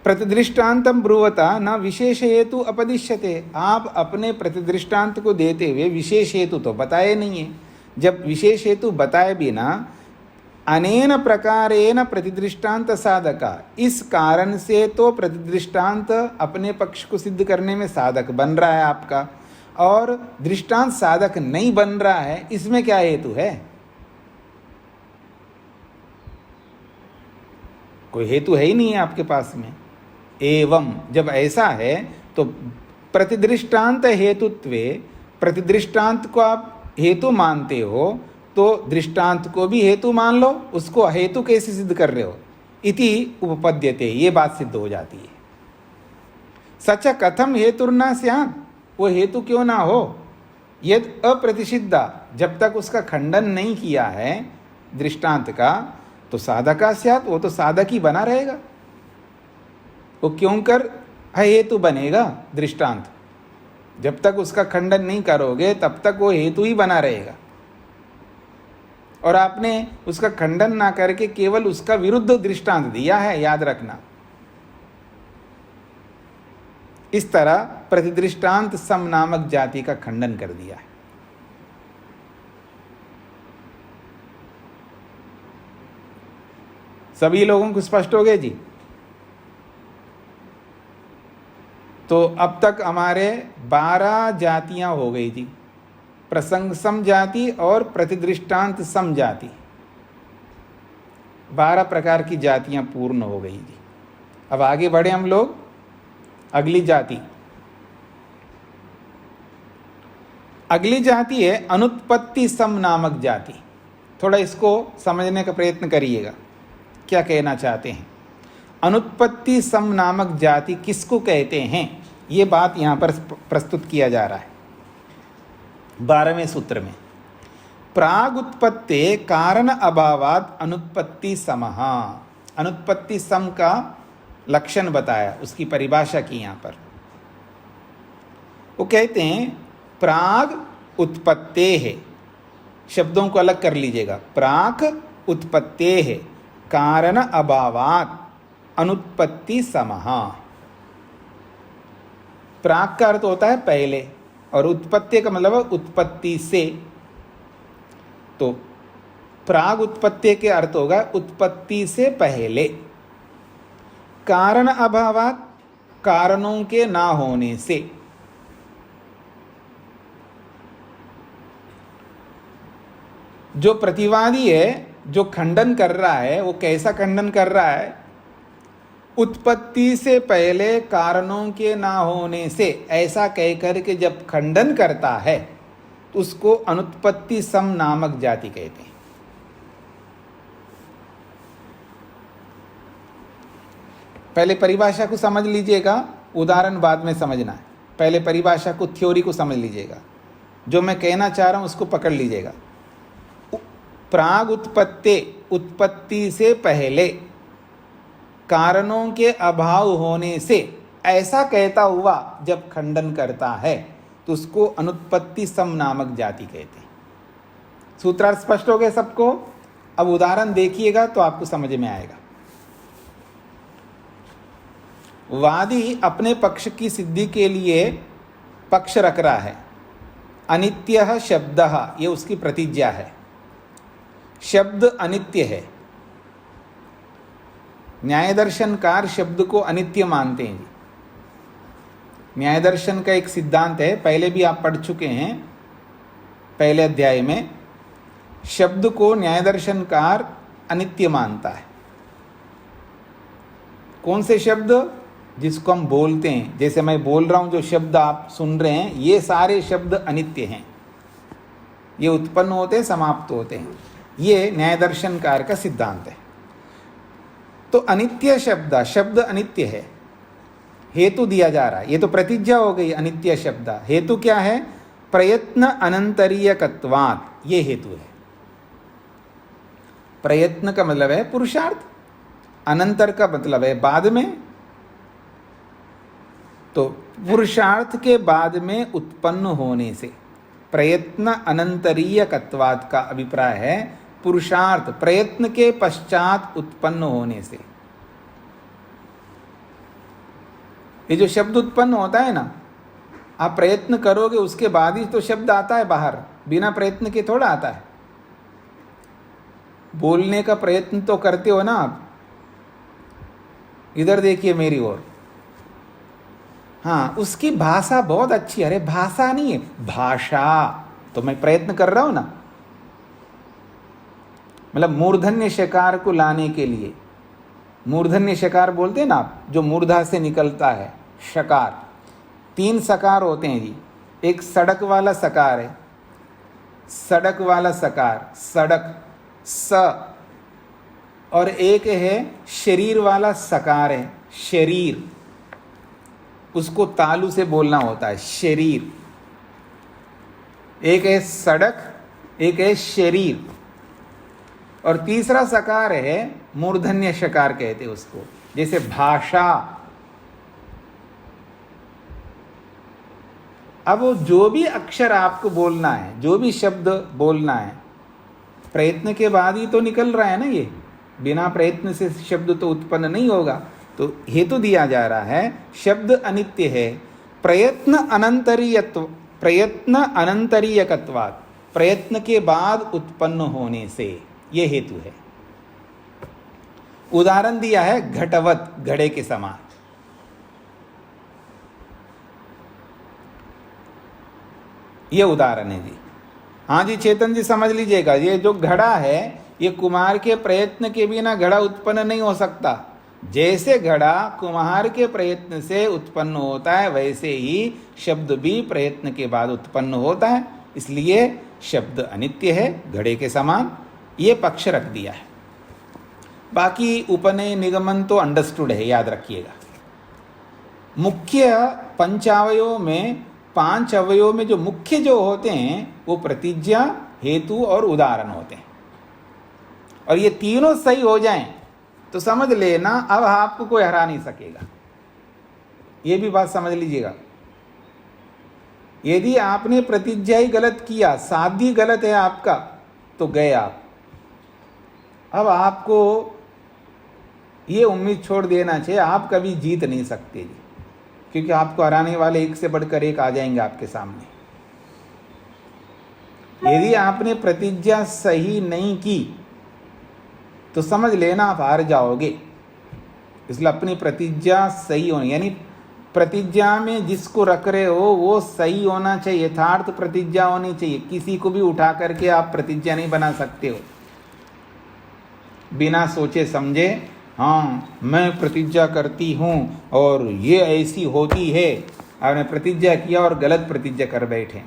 प्रतिदृष्टांतम ब्रुवता न विशेष हेतु अपदिश्यते, आप अपने प्रतिदृष्टांत को देते हुए विशेष हेतु तो बताए नहीं है। जब विशेष हेतु बताए बिना अनेन प्रकारेण प्रतिदृष्टांत साधका, इस कारण से तो प्रतिदृष्टांत अपने पक्ष को सिद्ध करने में साधक बन रहा है आपका, और दृष्टांत साधक नहीं बन रहा है, इसमें क्या हेतु है? कोई हेतु है ही नहीं है आपके पास में। एवं जब ऐसा है तो प्रतिदृष्टांत हेतुत्वे, प्रतिदृष्टांत को आप हेतु मानते हो तो दृष्टांत को भी हेतु मान लो। उसको हेतु कैसे सिद्ध कर रहे हो? इति उपपद्यते, ये बात सिद्ध हो जाती है। सच कथम हेतुर्ना स्यात्, वो हेतु क्यों ना हो? यद अप्रतिषिद्धा, जब तक उसका खंडन नहीं किया है दृष्टांत का, तो साधका स्यात्, वो तो साधक ही बना रहेगा। वो क्यों कर हेतु बनेगा दृष्टांत? जब तक उसका खंडन नहीं करोगे तब तक वो हेतु ही बना रहेगा। और आपने उसका खंडन ना करके केवल उसका विरुद्ध दृष्टांत दिया है, याद रखना। इस तरह प्रतिदृष्टांत सम नामक जाति का खंडन कर दिया है। सभी लोगों को स्पष्ट हो गए जी? तो अब तक हमारे 12 जातियां हो गई जी, प्रसंग सम जाति और प्रतिदृष्टांत सम जाति। 12 प्रकार की जातियां पूर्ण हो गई जी। अब आगे बढ़े हम लोग अगली जाति। अगली जाति है अनुत्पत्ति सम नामक जाति। थोड़ा इसको समझने का प्रयत्न करिएगा, क्या कहना चाहते हैं। अनुत्पत्ति सम नामक जाति किसको कहते हैं, ये बात यहाँ पर प्रस्तुत किया जा रहा है 12वें सूत्र में। प्रागुत्पत्ते कारण अभावात अनुत्पत्ति समः। अनुत्पत्ति सम का लक्षण बताया, उसकी परिभाषा की यहाँ पर। वो कहते हैं प्राग उत्पत्ते है, शब्दों को अलग कर लीजिएगा। प्राक उत्पत्ते है कारण अभावात अनुत्पत्ति समः। प्राक का अर्थ होता है पहले, और उत्पत्ति का मतलब उत्पत्ति से। तो प्राग उत्पत्ति के अर्थ होगा उत्पत्ति से पहले। कारण अभावात, कारणों के ना होने से। जो प्रतिवादी है, जो खंडन कर रहा है, वो कैसा खंडन कर रहा है? उत्पत्ति से पहले कारणों के ना होने से, ऐसा कहकर के जब खंडन करता है तो उसको अनुत्पत्ति सम नामक जाति कहते हैं। पहले परिभाषा को समझ लीजिएगा, उदाहरण बाद में समझना है। पहले परिभाषा को, थ्योरी को समझ लीजिएगा, जो मैं कहना चाह रहा हूं उसको पकड़ लीजिएगा। प्राग उत्पत्ति, उत्पत्ति से पहले कारणों के अभाव होने से, ऐसा कहता हुआ जब खंडन करता है तो उसको अनुत्पत्ति सम नामक जाति कहते हैं। सूत्रार्थ स्पष्ट हो गए सबको? अब उदाहरण देखिएगा तो आपको समझ में आएगा। वादी अपने पक्ष की सिद्धि के लिए पक्ष रख रहा है। अनित्यः शब्दः, ये उसकी प्रतिज्ञा है। शब्द अनित्य है। न्याय दर्शनकार शब्द को अनित्य मानते हैं। न्याय दर्शन का एक सिद्धांत है, पहले भी आप पढ़ चुके हैं पहले अध्याय में। शब्द को न्याय दर्शनकार अनित्य मानता है। कौन से शब्द? जिसको हम बोलते हैं, जैसे मैं बोल रहा हूं, जो शब्द आप सुन रहे हैं, ये सारे शब्द अनित्य हैं। ये उत्पन्न होते हैं, समाप्त होते हैं। ये न्याय दर्शनकार का सिद्धांत है। तो अनित्य शब्द, शब्द अनित्य है। हेतु दिया जा रहा है। ये तो प्रतिज्ञा हो गई अनित्य शब्द। हेतु क्या है? प्रयत्न अनंतरीयकत्वात्, ये हेतु है। प्रयत्न का मतलब है पुरुषार्थ, अनंतर का मतलब है बाद में। तो पुरुषार्थ के बाद में उत्पन्न होने से, प्रयत्न अनंतरीयकत्वात् का अभिप्राय है पुरुषार्थ प्रयत्न के पश्चात उत्पन्न होने से। ये जो शब्द उत्पन्न होता है ना, आप प्रयत्न करोगे उसके बाद ही तो शब्द आता है बाहर, बिना प्रयत्न के थोड़ा आता है। बोलने का प्रयत्न तो करते हो ना आप। इधर देखिए मेरी ओर। हाँ, उसकी भाषा बहुत अच्छी है। अरे भाषा नहीं है, भाषा। तो मैं प्रयत्न कर रहा हूं ना, मतलब मूर्धन्य शकार को लाने के लिए। मूर्धन्य शकार बोलते हैं ना आप, जो मूर्धा से निकलता है शकार। 3 सकार होते हैं जी। एक सड़क वाला सकार है, सड़क वाला सकार, सड़क स। और एक है शरीर वाला सकार है, शरीर। उसको तालु से बोलना होता है, शरीर। एक है सड़क, एक है शरीर, और तीसरा सकार है मूर्धन्य शकार कहते हैं उसको, जैसे भाषा। अब वो जो भी अक्षर आपको बोलना है, जो भी शब्द बोलना है, प्रयत्न के बाद ही तो निकल रहा है ना। ये बिना प्रयत्न से शब्द तो उत्पन्न नहीं होगा। तो हेतु दिया जा रहा है शब्द अनित्य है। प्रयत्न अनंतरीयत्व, प्रयत्न अनंतरीयकत्वात्, प्रयत्न के बाद उत्पन्न होने से, ये हेतु है। उदाहरण दिया है घटवत, घड़े के समान। ये उदाहरण है जी। हाँ जी चेतन जी समझ लीजिएगा, ये जो घड़ा है, ये कुम्हार के प्रयत्न के बिना घड़ा उत्पन्न नहीं हो सकता। जैसे घड़ा कुम्हार के प्रयत्न से उत्पन्न होता है, वैसे ही शब्द भी प्रयत्न के बाद उत्पन्न होता है। इसलिए शब्द अनित्य है, घड़े के समान। ये पक्ष रख दिया है। बाकी उपनय निगमन तो अंडरस्टूड है, याद रखिएगा। मुख्य पंचावयों में, 5 अवयवों में जो मुख्य जो होते हैं वो प्रतिज्ञा, हेतु और उदाहरण होते हैं। और ये तीनों सही हो जाएं तो समझ लेना अब आपको कोई हरा नहीं सकेगा। ये भी बात समझ लीजिएगा। यदि आपने प्रतिज्ञा ही गलत किया, साधी गलत है आपका, तो गए आप। अब आपको ये उम्मीद छोड़ देना चाहिए आप कभी जीत नहीं सकते जी, क्योंकि आपको हराने वाले एक से बढ़कर एक आ जाएंगे आपके सामने। यदि आपने प्रतिज्ञा सही नहीं की तो समझ लेना आप हार जाओगे। इसलिए अपनी प्रतिज्ञा सही होनी, यानी प्रतिज्ञा में जिसको रख रहे हो वो सही होना चाहिए, यथार्थ प्रतिज्ञा होनी चाहिए। किसी को भी उठा करके आप प्रतिज्ञा नहीं बना सकते हो बिना सोचे समझे। हाँ मैं प्रतिज्ञा करती हूँ और ये ऐसी होती है, आपने प्रतिज्ञा किया और गलत प्रतिज्ञा कर बैठे।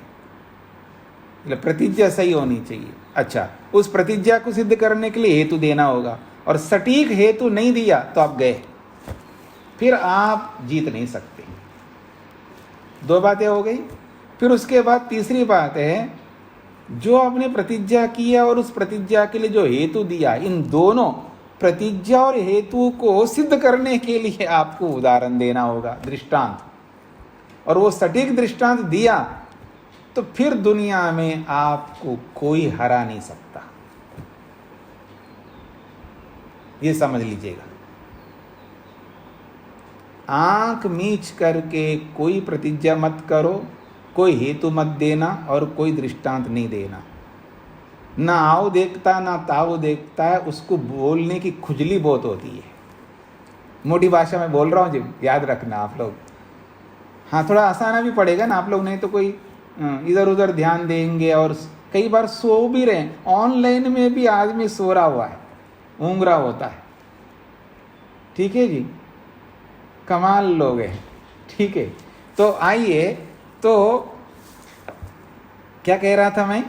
प्रतिज्ञा सही होनी चाहिए। अच्छा, उस प्रतिज्ञा को सिद्ध करने के लिए हेतु देना होगा, और सटीक हेतु नहीं दिया तो आप गए, फिर आप जीत नहीं सकते। 2 बातें हो गई। फिर उसके बाद तीसरी बात है, जो आपने प्रतिज्ञा किया और उस प्रतिज्ञा के लिए जो हेतु दिया, इन दोनों प्रतिज्ञा और हेतु को सिद्ध करने के लिए आपको उदाहरण देना होगा, दृष्टांत। और वो सटीक दृष्टांत दिया तो फिर दुनिया में आपको कोई हरा नहीं सकता। ये समझ लीजिएगा। आंख मीच करके कोई प्रतिज्ञा मत करो, कोई हेतु मत देना और कोई दृष्टांत नहीं देना। ना आओ देखता ना ताओ देखता है, उसको बोलने की खुजली बहुत होती है। मोटी भाषा में बोल रहा हूँ जी, याद रखना आप लोग। हाँ, थोड़ा आसाना भी पड़ेगा ना आप लोग, नहीं तो कोई इधर उधर ध्यान देंगे और कई बार सो भी रहे। ऑनलाइन में भी आदमी सो रहा हुआ है, ऊँग रहा होता है। ठीक है जी, कमाल लोग हैं। ठीक है, तो आइए, तो क्या कह रहा था मैं,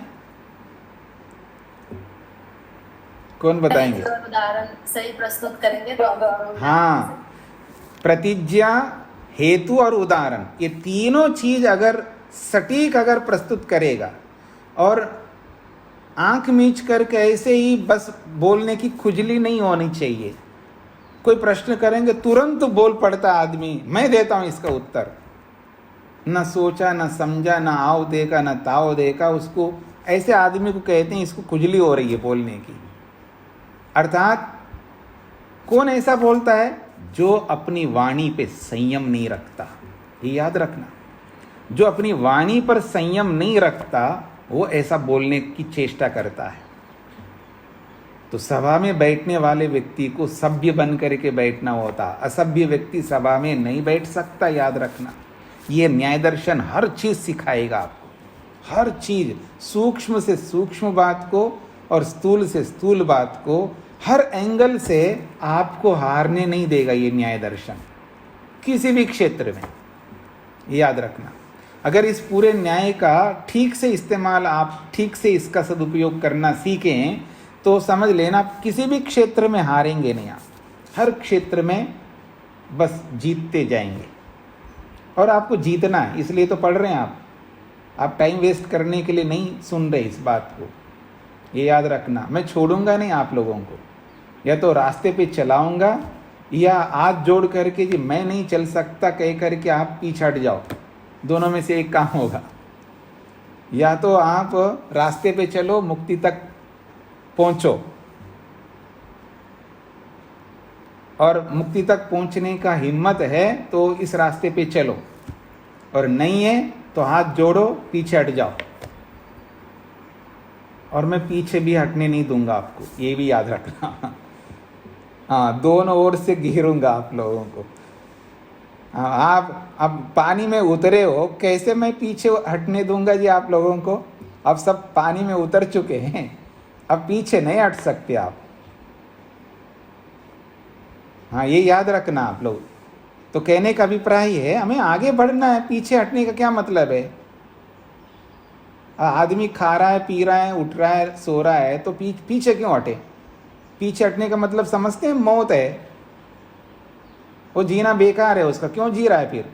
कौन बताएंगे? उदाहरण सही प्रस्तुत करेंगे तो हाँ, प्रतिज्ञा, हेतु और उदाहरण, ये तीनों चीज अगर सटीक अगर प्रस्तुत करेगा और आंख मीच करके ऐसे ही बस बोलने की खुजली नहीं होनी चाहिए। कोई प्रश्न करेंगे तुरंत बोल पड़ता आदमी, मैं देता हूं इसका उत्तर। न सोचा, न समझा, न आओ देखा, न ताओ देखा, उसको ऐसे आदमी को कहते हैं इसको खुजली हो रही है बोलने की। अर्थात कौन ऐसा बोलता है? जो अपनी वाणी पे संयम नहीं रखता। ये याद रखना, जो अपनी वाणी पर संयम नहीं रखता वो ऐसा बोलने की चेष्टा करता है। तो सभा में बैठने वाले व्यक्ति को सभ्य बन करके बैठना होता, असभ्य व्यक्ति सभा में नहीं बैठ सकता। याद रखना, ये न्याय दर्शन हर चीज सिखाएगा आपको, हर चीज, सूक्ष्म से सूक्ष्म बात को और स्थूल से स्थूल बात को, हर एंगल से आपको हारने नहीं देगा ये न्याय दर्शन किसी भी क्षेत्र में। याद रखना, अगर इस पूरे न्याय का ठीक से इस्तेमाल, आप ठीक से इसका सदुपयोग करना सीखें तो समझ लेना किसी भी क्षेत्र में हारेंगे नहीं आप। हर क्षेत्र में बस जीतते जाएंगे। और आपको जीतना है, इसलिए तो पढ़ रहे हैं आप टाइम वेस्ट करने के लिए नहीं सुन रहे इस बात को। ये याद रखना, मैं छोड़ूंगा नहीं आप लोगों को, या तो रास्ते पे चलाऊंगा या हाथ जोड़ करके जी मैं नहीं चल सकता कह करके आप पीछे हट जाओ। दोनों में से एक काम होगा। या तो आप रास्ते पे चलो, मुक्ति तक पहुंचो और मुक्ति तक पहुंचने का हिम्मत है तो इस रास्ते पे चलो, और नहीं है तो हाथ जोड़ो, पीछे हट जाओ। और मैं पीछे भी हटने नहीं दूंगा आपको, ये भी याद रखना। हाँ, दोनों ओर से घेरूंगा आप लोगों को। आप अब पानी में उतरे हो, कैसे मैं पीछे हटने दूंगा जी आप लोगों को? अब सब पानी में उतर चुके हैं, अब पीछे नहीं हट सकते आप। हाँ, ये याद रखना आप लोग। तो कहने का अभिप्राय है हमें आगे बढ़ना है, पीछे हटने का क्या मतलब है? आदमी खा रहा है, पी रहा है, उठ रहा है, सो रहा है, तो पीछे क्यों हटे? पीछे हटने का मतलब समझते हैं मौत है, वो जीना बेकार है उसका, क्यों जी रहा है फिर?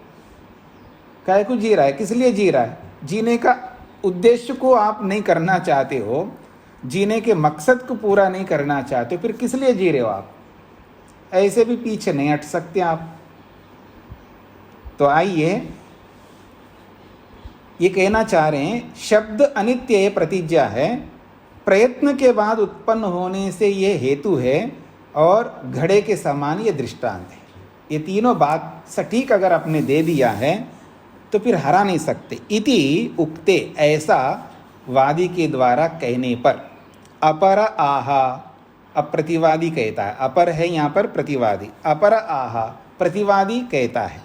काहे को जी रहा है? किस लिए जी रहा है? जीने का उद्देश्य को आप नहीं करना चाहते हो, जीने के मकसद को पूरा नहीं करना चाहते हो, फिर किस लिए जी रहे हो आप? ऐसे भी पीछे नहीं हट सकते आप। तो आइए, ये कहना चाह रहे हैं शब्द अनित्य प्रतिज्ञा है, प्रयत्न के बाद उत्पन्न होने से ये हेतु है, और घड़े के समान ये दृष्टांत है। ये तीनों बात सटीक अगर आपने दे दिया है तो फिर हरा नहीं सकते। इति उक्ते, ऐसा वादी के द्वारा कहने पर, अपर आहा, अब प्रतिवादी कहता है, अपर है यहाँ पर प्रतिवादी, अपर आहा प्रतिवादी कहता है।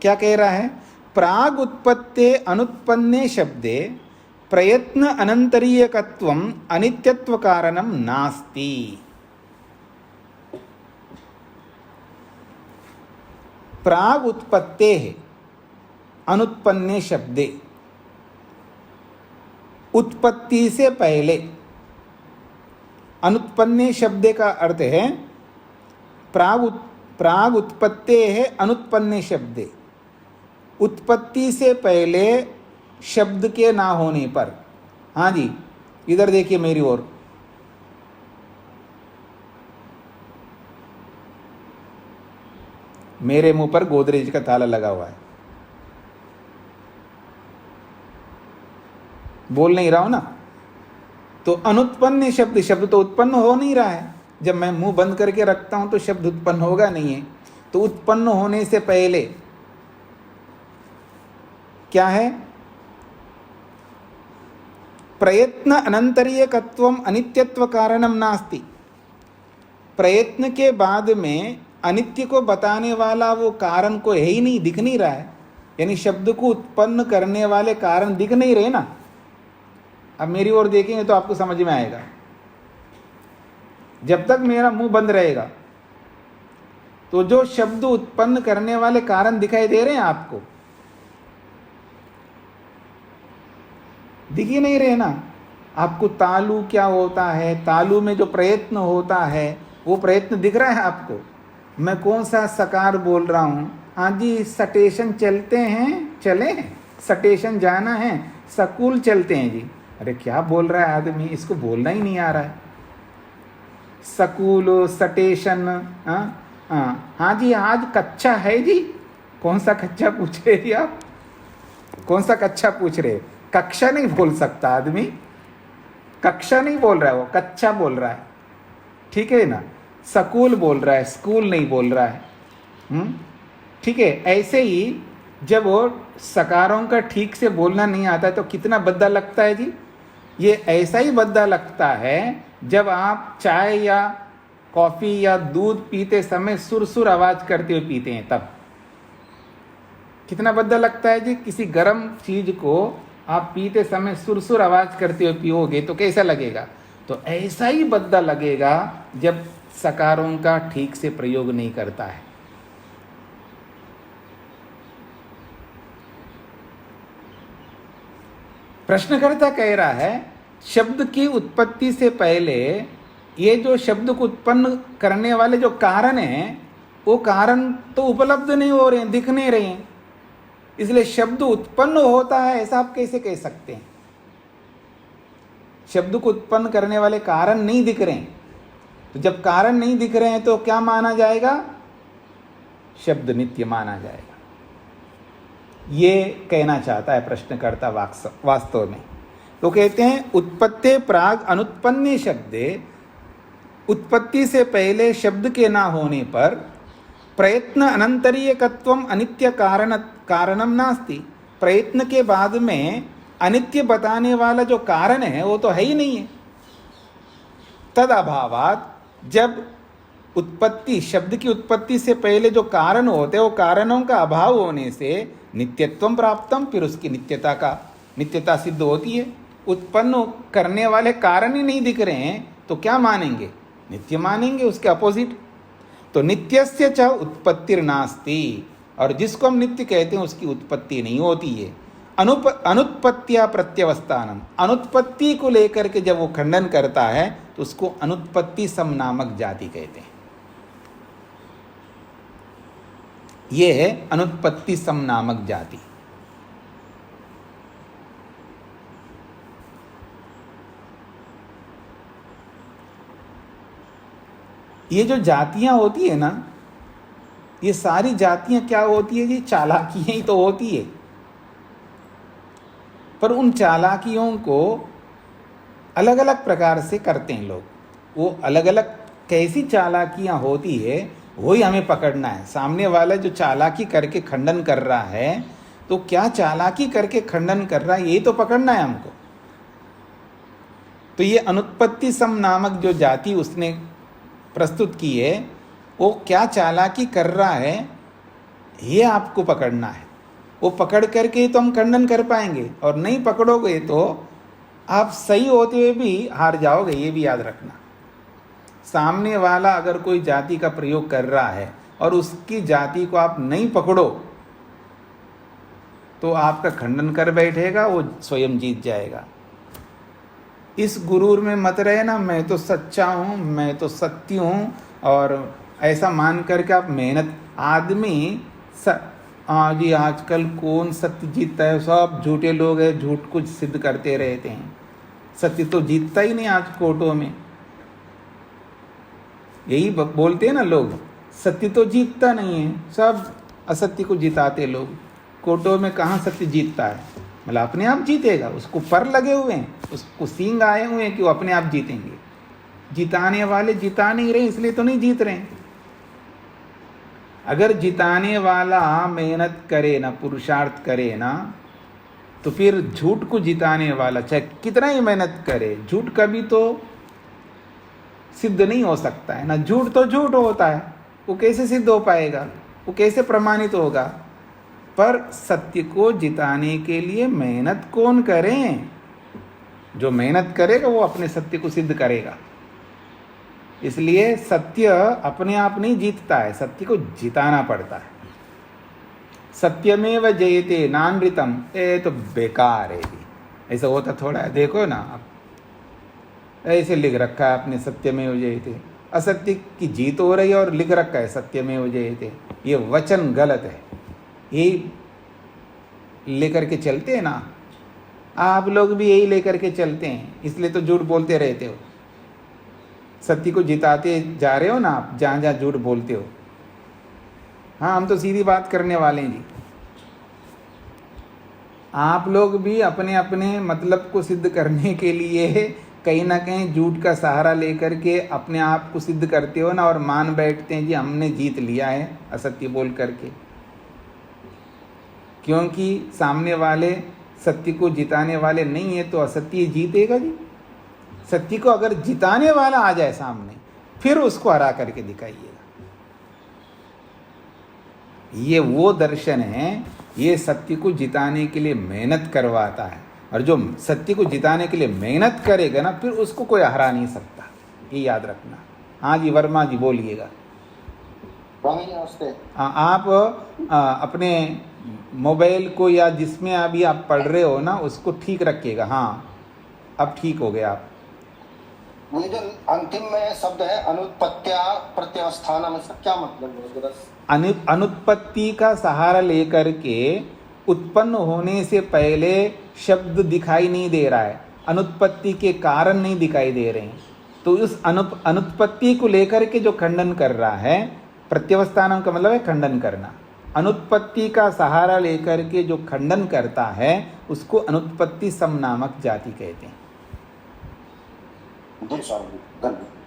क्या कह रहा है? प्राग उत्पत्ते अनुत्पन्ने शब्दे प्रयत्न अनंतरीयकत्वम अनित्यत्व कारणम नास्ति। प्राग उत्पत्ते अनुत्पन्ने शब्दे, उत्पत्ति से पहले, अनुत्पन्ने शब्दे का अर्थ है प्राग उत्पत्ते है अनुत्पन्ने शब्दे, उत्पत्ति से पहले शब्द के ना होने पर। हाँ जी, इधर देखिए मेरी ओर, मेरे मुंह पर गोदरेज का ताला लगा हुआ है। बोल नहीं रहा हूं ना। तो अनुत्पन्न शब्द, शब्द तो उत्पन्न हो नहीं रहा है। जब मैं मुंह बंद करके रखता हूं तो शब्द उत्पन्न होगा नहीं है। तो उत्पन्न होने से पहले क्या है? प्रयत्न अनंतरीयकत्वम अनित्यत्व कारणम नास्ति। प्रयत्न के बाद में अनित्य को बताने वाला वो कारण को है ही नहीं, दिख नहीं रहा है। यानी शब्द को उत्पन्न करने वाले कारण दिख नहीं रहे ना। अब मेरी ओर देखेंगे तो आपको समझ में आएगा। जब तक मेरा मुंह बंद रहेगा तो जो शब्द उत्पन्न करने वाले कारण दिखाई दे रहे हैं आपको, दिख ही नहीं रहे ना। आपको तालु क्या होता है, तालु में जो प्रयत्न होता है वो प्रयत्न दिख रहा है आपको। मैं कौन सा सकार बोल रहा हूं? हाँ जी, स्टेशन चलते हैं, चले स्टेशन जाना है, स्कूल चलते हैं जी। अरे क्या बोल रहा है आदमी, इसको बोलना ही नहीं आ रहा है। स्कूल, स्टेशन, हाँ जी आज कच्चा है जी। कौन सा कच्चा पूछ रहे हैं आप? कौन सा कच्चा पूछ रहे? कक्षा नहीं बोल सकता आदमी, कक्षा नहीं बोल रहा है वो, कच्चा बोल रहा है, ठीक है ना। स्कूल बोल रहा है, स्कूल नहीं बोल रहा है। ठीक है। ऐसे ही जब वो सकारों का ठीक से बोलना नहीं आता है तो कितना भद्दा लगता है जी। ये ऐसा ही भद्दा लगता है जब आप चाय या कॉफी या दूध पीते समय सुर आवाज करते हुए पीते हैं, तब कितना भद्दा लगता है जी। किसी गर्म चीज को आप पीते समय सुर आवाज करते हुए पियोगे तो कैसा लगेगा? तो ऐसा ही भद्दा लगेगा जब सकारों का ठीक से प्रयोग नहीं करता है। प्रश्नकर्ता कह रहा है शब्द की उत्पत्ति से पहले ये जो शब्द को उत्पन्न करने वाले जो कारण हैं वो कारण तो उपलब्ध नहीं हो रहे हैं, दिख नहीं रहे हैं। इसलिए शब्द उत्पन्न होता है ऐसा आप कैसे कह सकते हैं? शब्द को उत्पन्न करने वाले कारण नहीं दिख रहे हैं। तो जब कारण नहीं दिख रहे हैं तो क्या माना जाएगा? शब्द नित्य माना जाएगा। ये कहना चाहता है प्रश्नकर्ता वास्तव में। तो कहते हैं उत्पत्ति प्राग अनुत्पन्ने शब्दे, उत्पत्ति से पहले शब्द के ना होने पर प्रयत्न अनंतरीयकत्वम अनित्य कारणम नास्ति। प्रयत्न के बाद में अनित्य बताने वाला जो कारण है वो तो है ही नहीं है। तद अभावात, जब उत्पत्ति, शब्द की उत्पत्ति से पहले जो कारण होते हैं वो कारणों का अभाव होने से नित्यत्वम प्राप्तम, फिर उसकी नित्यता सिद्ध होती है। उत्पन्न करने वाले कारण ही नहीं दिख रहे हैं तो क्या मानेंगे? नित्य मानेंगे, उसके अपोजिट। तो नित्यस्य च उत्पत्तिर्नास्ति, और जिसको हम नित्य कहते हैं उसकी उत्पत्ति नहीं होती है। अनुत्पत्तिया प्रत्यवस्थानम, अनुत्पत्ति को लेकर के जब वो खंडन करता है तो उसको अनुत्पत्ति सम नामक जाति कहते हैं। ये है अनुत्पत्ति सम नामक जाति। ये जो जातियां होती है ना, ये सारी जातियां क्या होती है जी? चालाकियां ही तो होती है। पर उन चालाकियों को अलग अलग प्रकार से करते हैं लोग। वो अलग अलग कैसी चालाकियां होती है वही हमें पकड़ना है। सामने वाला जो चालाकी करके खंडन कर रहा है तो क्या चालाकी करके खंडन कर रहा है यही तो पकड़ना है हमको। तो ये अनुत्पत्ति सम नामक जो जाति उसने प्रस्तुत की है वो क्या चालाकी कर रहा है ये आपको पकड़ना है। वो पकड़ करके तो हम खंडन कर पाएंगे, और नहीं पकड़ोगे तो आप सही होते हुए भी हार जाओगे। ये भी याद रखना। सामने वाला अगर कोई जाति का प्रयोग कर रहा है और उसकी जाति को आप नहीं पकड़ो तो आपका खंडन कर बैठेगा, वो स्वयं जीत जाएगा। इस गुरूर में मत रहे ना, मैं तो सच्चा हूँ, मैं तो सत्य हूँ, और ऐसा मान करके आप मेहनत। आदमी जी आजकल कौन सत्य जीतता है? सब झूठे लोग हैं, झूठ कुछ सिद्ध करते रहते हैं। सत्य तो जीतता ही नहीं आज कोर्टों में। यही बोलते हैं ना लोग, सत्य तो जीतता नहीं है, सब असत्य को जिताते लोग। कोर्टों में कहाँ सत्य जीतता है? मतलब अपने आप जीतेगा, उसको पर लगे हुए हैं, उसको सींग आए हुए हैं कि वो अपने आप जीतेंगे। जिताने वाले जिता नहीं रहे इसलिए तो नहीं जीत रहे हैं। अगर जिताने वाला मेहनत करे ना, पुरुषार्थ करे ना, तो फिर झूठ को जिताने वाला चाहे कितना ही मेहनत करे, झूठ कभी तो सिद्ध नहीं हो सकता है ना। झूठ तो झूठ होता है, वो कैसे सिद्ध हो पाएगा, वो कैसे प्रमाणित होगा। पर सत्य को जिताने के लिए मेहनत कौन करे? जो मेहनत करेगा वो अपने सत्य को सिद्ध करेगा। इसलिए सत्य अपने आप नहीं जीतता है, सत्य को जिताना पड़ता है। सत्यमेव जयते नानृतम, ये तो बेकार है जी, ऐसा होता थोड़ा है। देखो ना, ऐसे लिख रखा है अपने सत्यमेव जयते, असत्य की जीत हो रही है और लिख रखा है सत्यमेव जयते। ये वचन गलत है, यही लेकर के चलते हैं ना आप लोग भी, यही लेकर के चलते हैं, इसलिए तो झूठ बोलते रहते हो। सत्य को जिताते जा रहे हो ना आप, जहाँ जहाँ झूठ बोलते हो। हाँ, हम तो सीधी बात करने वाले हैं जी। आप लोग भी अपने अपने मतलब को सिद्ध करने के लिए कहीं ना कहीं झूठ का सहारा लेकर के अपने आप को सिद्ध करते हो ना, और मान बैठते हैं जी हमने जीत लिया है असत्य बोल करके। क्योंकि सामने वाले सत्य को जिताने वाले नहीं है तो असत्य जीतेगा जी। सत्य को अगर जिताने वाला आ जाए सामने, फिर उसको हरा करके दिखाइएगा। ये वो दर्शन है, ये सत्य को जिताने के लिए मेहनत करवाता है। और जो सत्य को जिताने के लिए मेहनत करेगा ना, फिर उसको कोई हरा नहीं सकता, ये याद रखना। हाँ जी, वर्मा जी बोलिएगा। आप अपने मोबाइल को या जिसमें अभी आप पढ़ रहे हो ना, उसको ठीक रखिएगा। हाँ, अब ठीक हो गया आप। ये जो अंतिम में शब्द है अनुत्पत्त्या प्रत्यवस्थानम, इसका क्या मतलब है? अनुत्पत्ति का सहारा लेकर के उत्पन्न होने से पहले शब्द दिखाई नहीं दे रहा है, अनुत्पत्ति के कारण नहीं दिखाई दे रहे हैं। तो उस अनुत्पत्ति को लेकर के जो खंडन कर रहा है, प्रत्यवस्थानम का मतलब है खंडन करना। अनुत्पत्ति का सहारा लेकर के जो खंडन करता है उसको अनुत्पत्ति सम नामक जाति कहते हैं।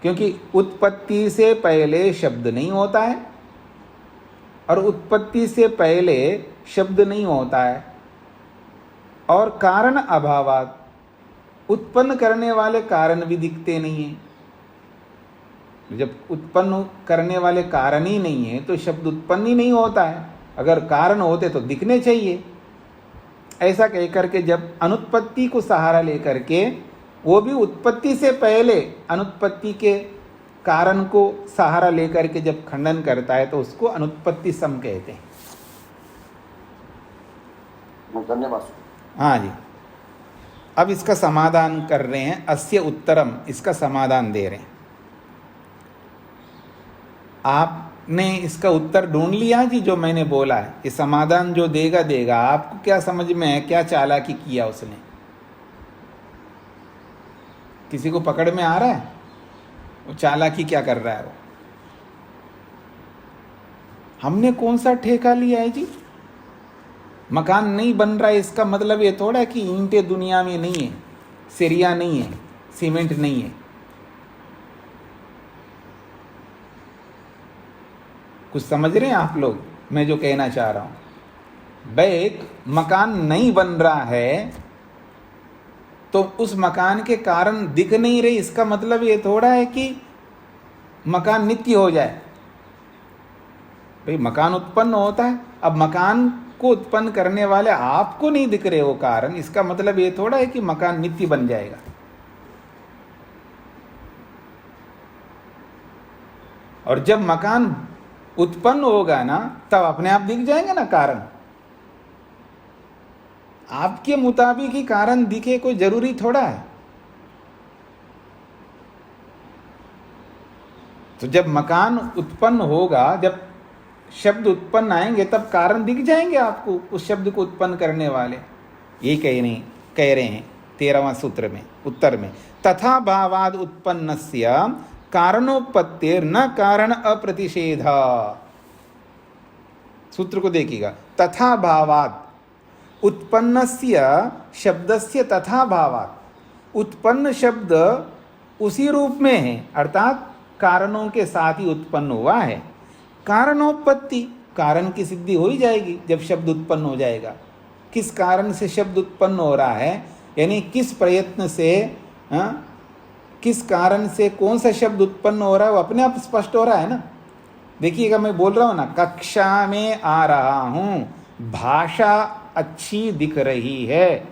क्योंकि उत्पत्ति से पहले शब्द नहीं होता है और उत्पत्ति से पहले शब्द नहीं होता है, और कारण अभावात, उत्पन्न करने वाले कारण भी दिखते नहीं हैं। जब उत्पन्न करने वाले कारण ही नहीं है तो शब्द उत्पन्न ही नहीं होता है। अगर कारण होते तो दिखने चाहिए। ऐसा कहकर के जब अनुत्पत्ति को सहारा लेकर के, वो भी उत्पत्ति से पहले अनुत्पत्ति के कारण को सहारा लेकर के जब खंडन करता है, तो उसको अनुत्पत्ति सम कहते हैं। धन्यवाद। हाँ जी, अब इसका समाधान कर रहे हैं। अस्य उत्तरम, इसका समाधान दे रहे हैं। आपने इसका उत्तर ढूंढ लिया जी, जो मैंने बोला है। ये समाधान जो देगा देगा। आपको क्या समझ में है, क्या चालाकी किया उसने? किसी को पकड़ में आ रहा है वो चालाकी क्या कर रहा है? वो हमने कौन सा ठेका लिया है जी? मकान नहीं बन रहा है, इसका मतलब ये थोड़ा है कि ईंटें दुनिया में नहीं है, सिरिया नहीं है, सीमेंट नहीं है। कुछ समझ रहे हैं आप लोग मैं जो कहना चाह रहा हूं? भाई एक मकान नहीं बन रहा है तो उस मकान के कारण दिख नहीं रही, इसका मतलब ये थोड़ा है कि मकान नित्य हो जाए। भाई मकान उत्पन्न होता है, अब मकान को उत्पन्न करने वाले आपको नहीं दिख रहे वो कारण, इसका मतलब ये थोड़ा है कि मकान नित्य बन जाएगा। और जब मकान उत्पन्न होगा ना, तब अपने आप दिख जाएंगे ना कारण। आपके मुताबिक ही कारण दिखे, कोई जरूरी थोड़ा है। तो जब मकान उत्पन्न होगा, जब शब्द उत्पन्न आएंगे, तब कारण दिख जाएंगे आपको, उस शब्द को उत्पन्न करने वाले। यही कह रहे हैं 13वां सूत्र में, उत्तर में। तथा भावाद उत्पन्नस्य कारणोपत्तिर न कारण अप्रतिषेधा। सूत्र को देखिएगा। तथा भावाद उत्पन्नस्य शब्दस्य तथा भावात्, उत्पन्न शब्द उसी रूप में है, अर्थात कारणों के साथ ही उत्पन्न हुआ है। कारणोपत्ति, कारण की सिद्धि हो ही जाएगी जब शब्द उत्पन्न हो जाएगा। किस कारण से शब्द उत्पन्न हो रहा है, यानी किस प्रयत्न से, किस कारण से कौन सा शब्द उत्पन्न हो रहा है, वो अपने आप स्पष्ट हो रहा है ना। देखिएगा, मैं बोल रहा हूँ ना, कक्षा में आ रहा हूँ, भाषा अच्छी दिख रही है,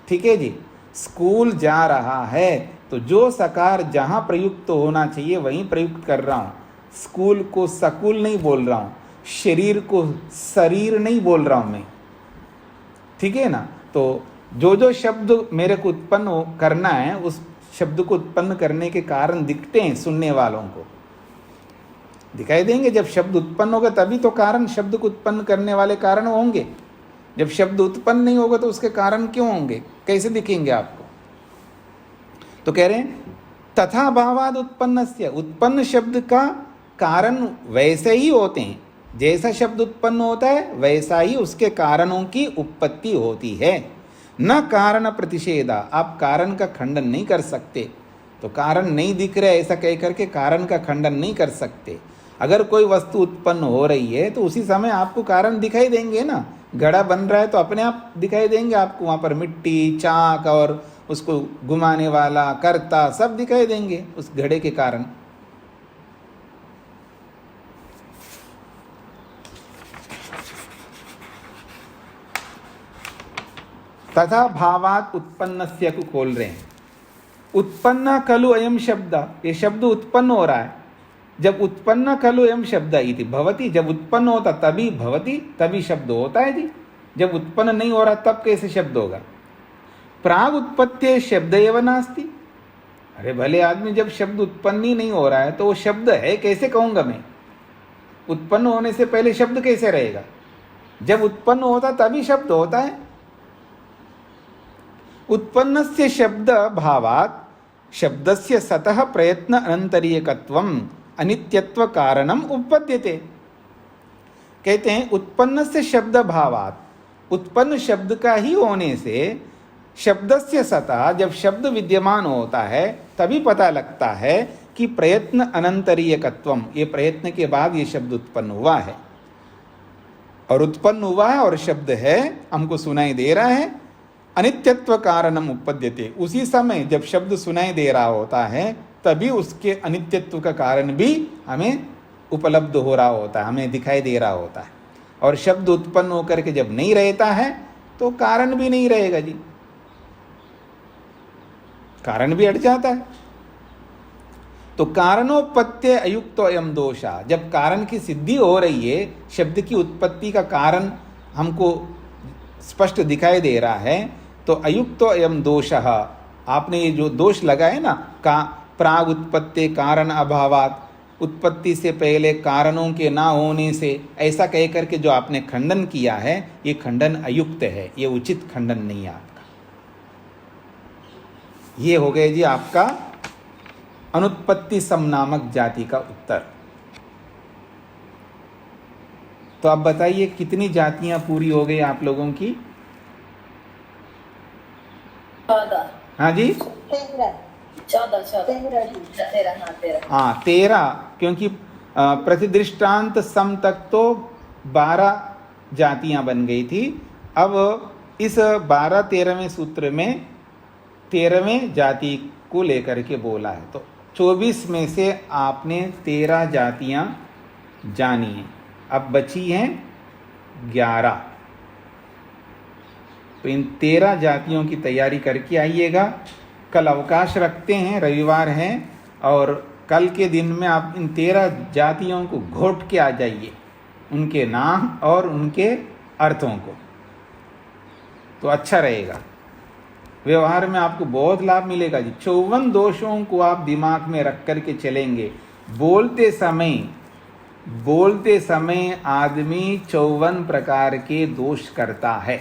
ठीक है जी। स्कूल जा रहा है, तो जो सकार जहाँ प्रयुक्त होना चाहिए वहीं प्रयुक्त कर रहा हूँ। स्कूल को सकुल नहीं बोल रहा हूँ, शरीर को शरीर नहीं बोल रहा हूँ मैं, ठीक है ना। तो जो जो शब्द मेरे को उत्पन्न करना है, उस शब्द को उत्पन्न करने के कारण दिखते हैं, सुनने वालों को दिखाई देंगे। जब शब्द उत्पन्न होगा तभी तो कारण, शब्द को उत्पन्न करने वाले कारण होंगे। जब शब्द उत्पन्न नहीं होगा तो उसके कारण क्यों होंगे, कैसे दिखेंगे आपको। तो कह रहे हैं तथा भावाद उत्पन्नस्य, उत्पन्न शब्द का कारण वैसे ही होते हैं, जैसा शब्द उत्पन्न होता है वैसा ही उसके कारणों की उत्पत्ति होती है। न कारण प्रतिषेधा, आप कारण का खंडन नहीं कर सकते। तो कारण नहीं दिख रहा है ऐसा कह करके कारण का खंडन नहीं कर सकते। अगर कोई वस्तु उत्पन्न हो रही है तो उसी समय आपको कारण दिखाई देंगे ना। घड़ा बन रहा है तो अपने आप दिखाई देंगे आपको, वहाँ पर मिट्टी, चाक और उसको घुमाने वाला कर्ता सब दिखाई देंगे उस घड़े के कारण। तथा भावात उत्पन्नस्य को खोल रहे हैं। उत्पन्न खलु अयम शब्द, ये शब्द उत्पन्न हो रहा है। जब उत्पन्न खलु अयम शब्द इति भवति, जब उत्पन्न होता तभी भवति, तभी शब्द होता है जी। जब उत्पन्न नहीं हो रहा तब कैसे शब्द होगा। प्राग उत्पत्ति शब्द एवं नास्ति, अरे भले आदमी, जब शब्द उत्पन्न ही नहीं हो रहा है तो वो शब्द है कैसे कहूंगा मैं। उत्पन्न होने से पहले शब्द कैसे रहेगा। जब उत्पन्न होता तभी शब्द होता है। उत्पन्नस्य शब्द भावात् शब्दस्य सतः प्रयत्न अनंतरीयकत्वम अनित्यत्व कारणम उपपद्यते। कहते हैं उत्पन्नस्य शब्द भावात्, उत्पन्न शब्द का ही होने से शब्दस्य सतः, जब शब्द विद्यमान होता है तभी पता लगता है कि प्रयत्न अनंतरीयकत्वम, ये प्रयत्न के बाद ये शब्द उत्पन्न हुआ है। और उत्पन्न हुआ है और शब्द है, हमको सुनाई दे रहा है। अनित्यत्व कारणम उपपद्यते, उसी समय जब शब्द सुनाई दे रहा होता है तभी उसके अनित्यत्व का कारण भी हमें उपलब्ध हो रहा होता है, हमें दिखाई दे रहा होता है। और शब्द उत्पन्न होकर के जब नहीं रहता है तो कारण भी नहीं रहेगा जी, कारण भी हट जाता है। तो कारणोपत्य अयुक्तो अयम दोषा, जब कारण की सिद्धि हो रही है, शब्द की उत्पत्ति का कारण हमको स्पष्ट दिखाई दे रहा है, तो अयुक्तो अयम दोषः, आपने ये जो दोष लगाए ना, का प्राग उत्पत्ति कारण अभावात, उत्पत्ति से पहले कारणों के ना होने से, ऐसा कह करके जो आपने खंडन किया है, ये खंडन अयुक्त है, ये उचित खंडन नहीं है आपका। ये हो गए जी आपका अनुत्पत्ति सम नामक जाति का उत्तर। तो अब बताइए कितनी जातियां पूरी हो गई आप लोगों की। 14। हाँ जी, 13, क्योंकि प्रतिदृष्टांत सम तक तो 12 जातियां बन गई थी। अब इस 12-13वें सूत्र में 13वें जाति को लेकर के बोला है। तो 24 में से आपने 13 जातियां जानी हैं, अब बची हैं 11। तो इन 13 जातियों की तैयारी करके आइएगा। कल अवकाश रखते हैं, रविवार है, और कल के दिन में आप इन 13 जातियों को घोट के आ जाइए, उनके नाम और उनके अर्थों को, तो अच्छा रहेगा। व्यवहार में आपको बहुत लाभ मिलेगा जी। 54 दोषों को आप दिमाग में रख करके चलेंगे। बोलते समय आदमी 54 प्रकार के दोष करता है।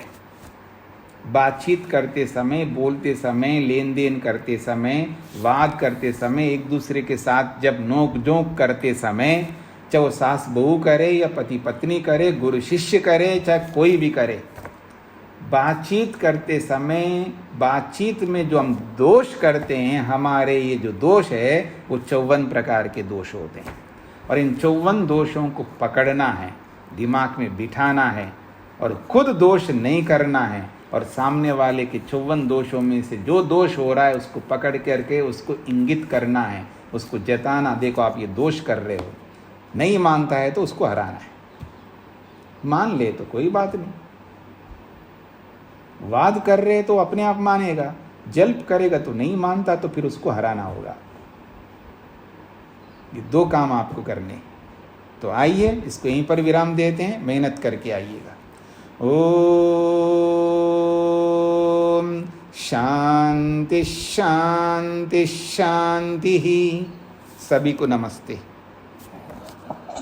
बातचीत करते समय, बोलते समय, लेन देन करते समय, वाद करते समय, एक दूसरे के साथ जब नोक झोंक करते समय, चाहे वो सास बहू करे या पति पत्नी करे, गुरु शिष्य करे, चाहे कोई भी करे, बातचीत करते समय बातचीत में जो हम दोष करते हैं, हमारे ये जो दोष है वो 54 प्रकार के दोष होते हैं, और इन 54 दोषों को पकड़ना है, दिमाग में बिठाना है और खुद दोष नहीं करना है, और सामने वाले के 54 दोषों में से जो दोष हो रहा है उसको पकड़ करके उसको इंगित करना है, उसको जताना, देखो आप ये दोष कर रहे हो। नहीं मानता है तो उसको हराना है, मान ले तो कोई बात नहीं, वाद कर रहे तो अपने आप मानेगा, जल्प करेगा तो नहीं मानता तो फिर उसको हराना होगा। ये 2 काम आपको करने। तो आइए इसको यहीं पर विराम देते हैं, मेहनत करके आइएगा। ओम शांति शांति शांति ही। सभी को नमस्ते।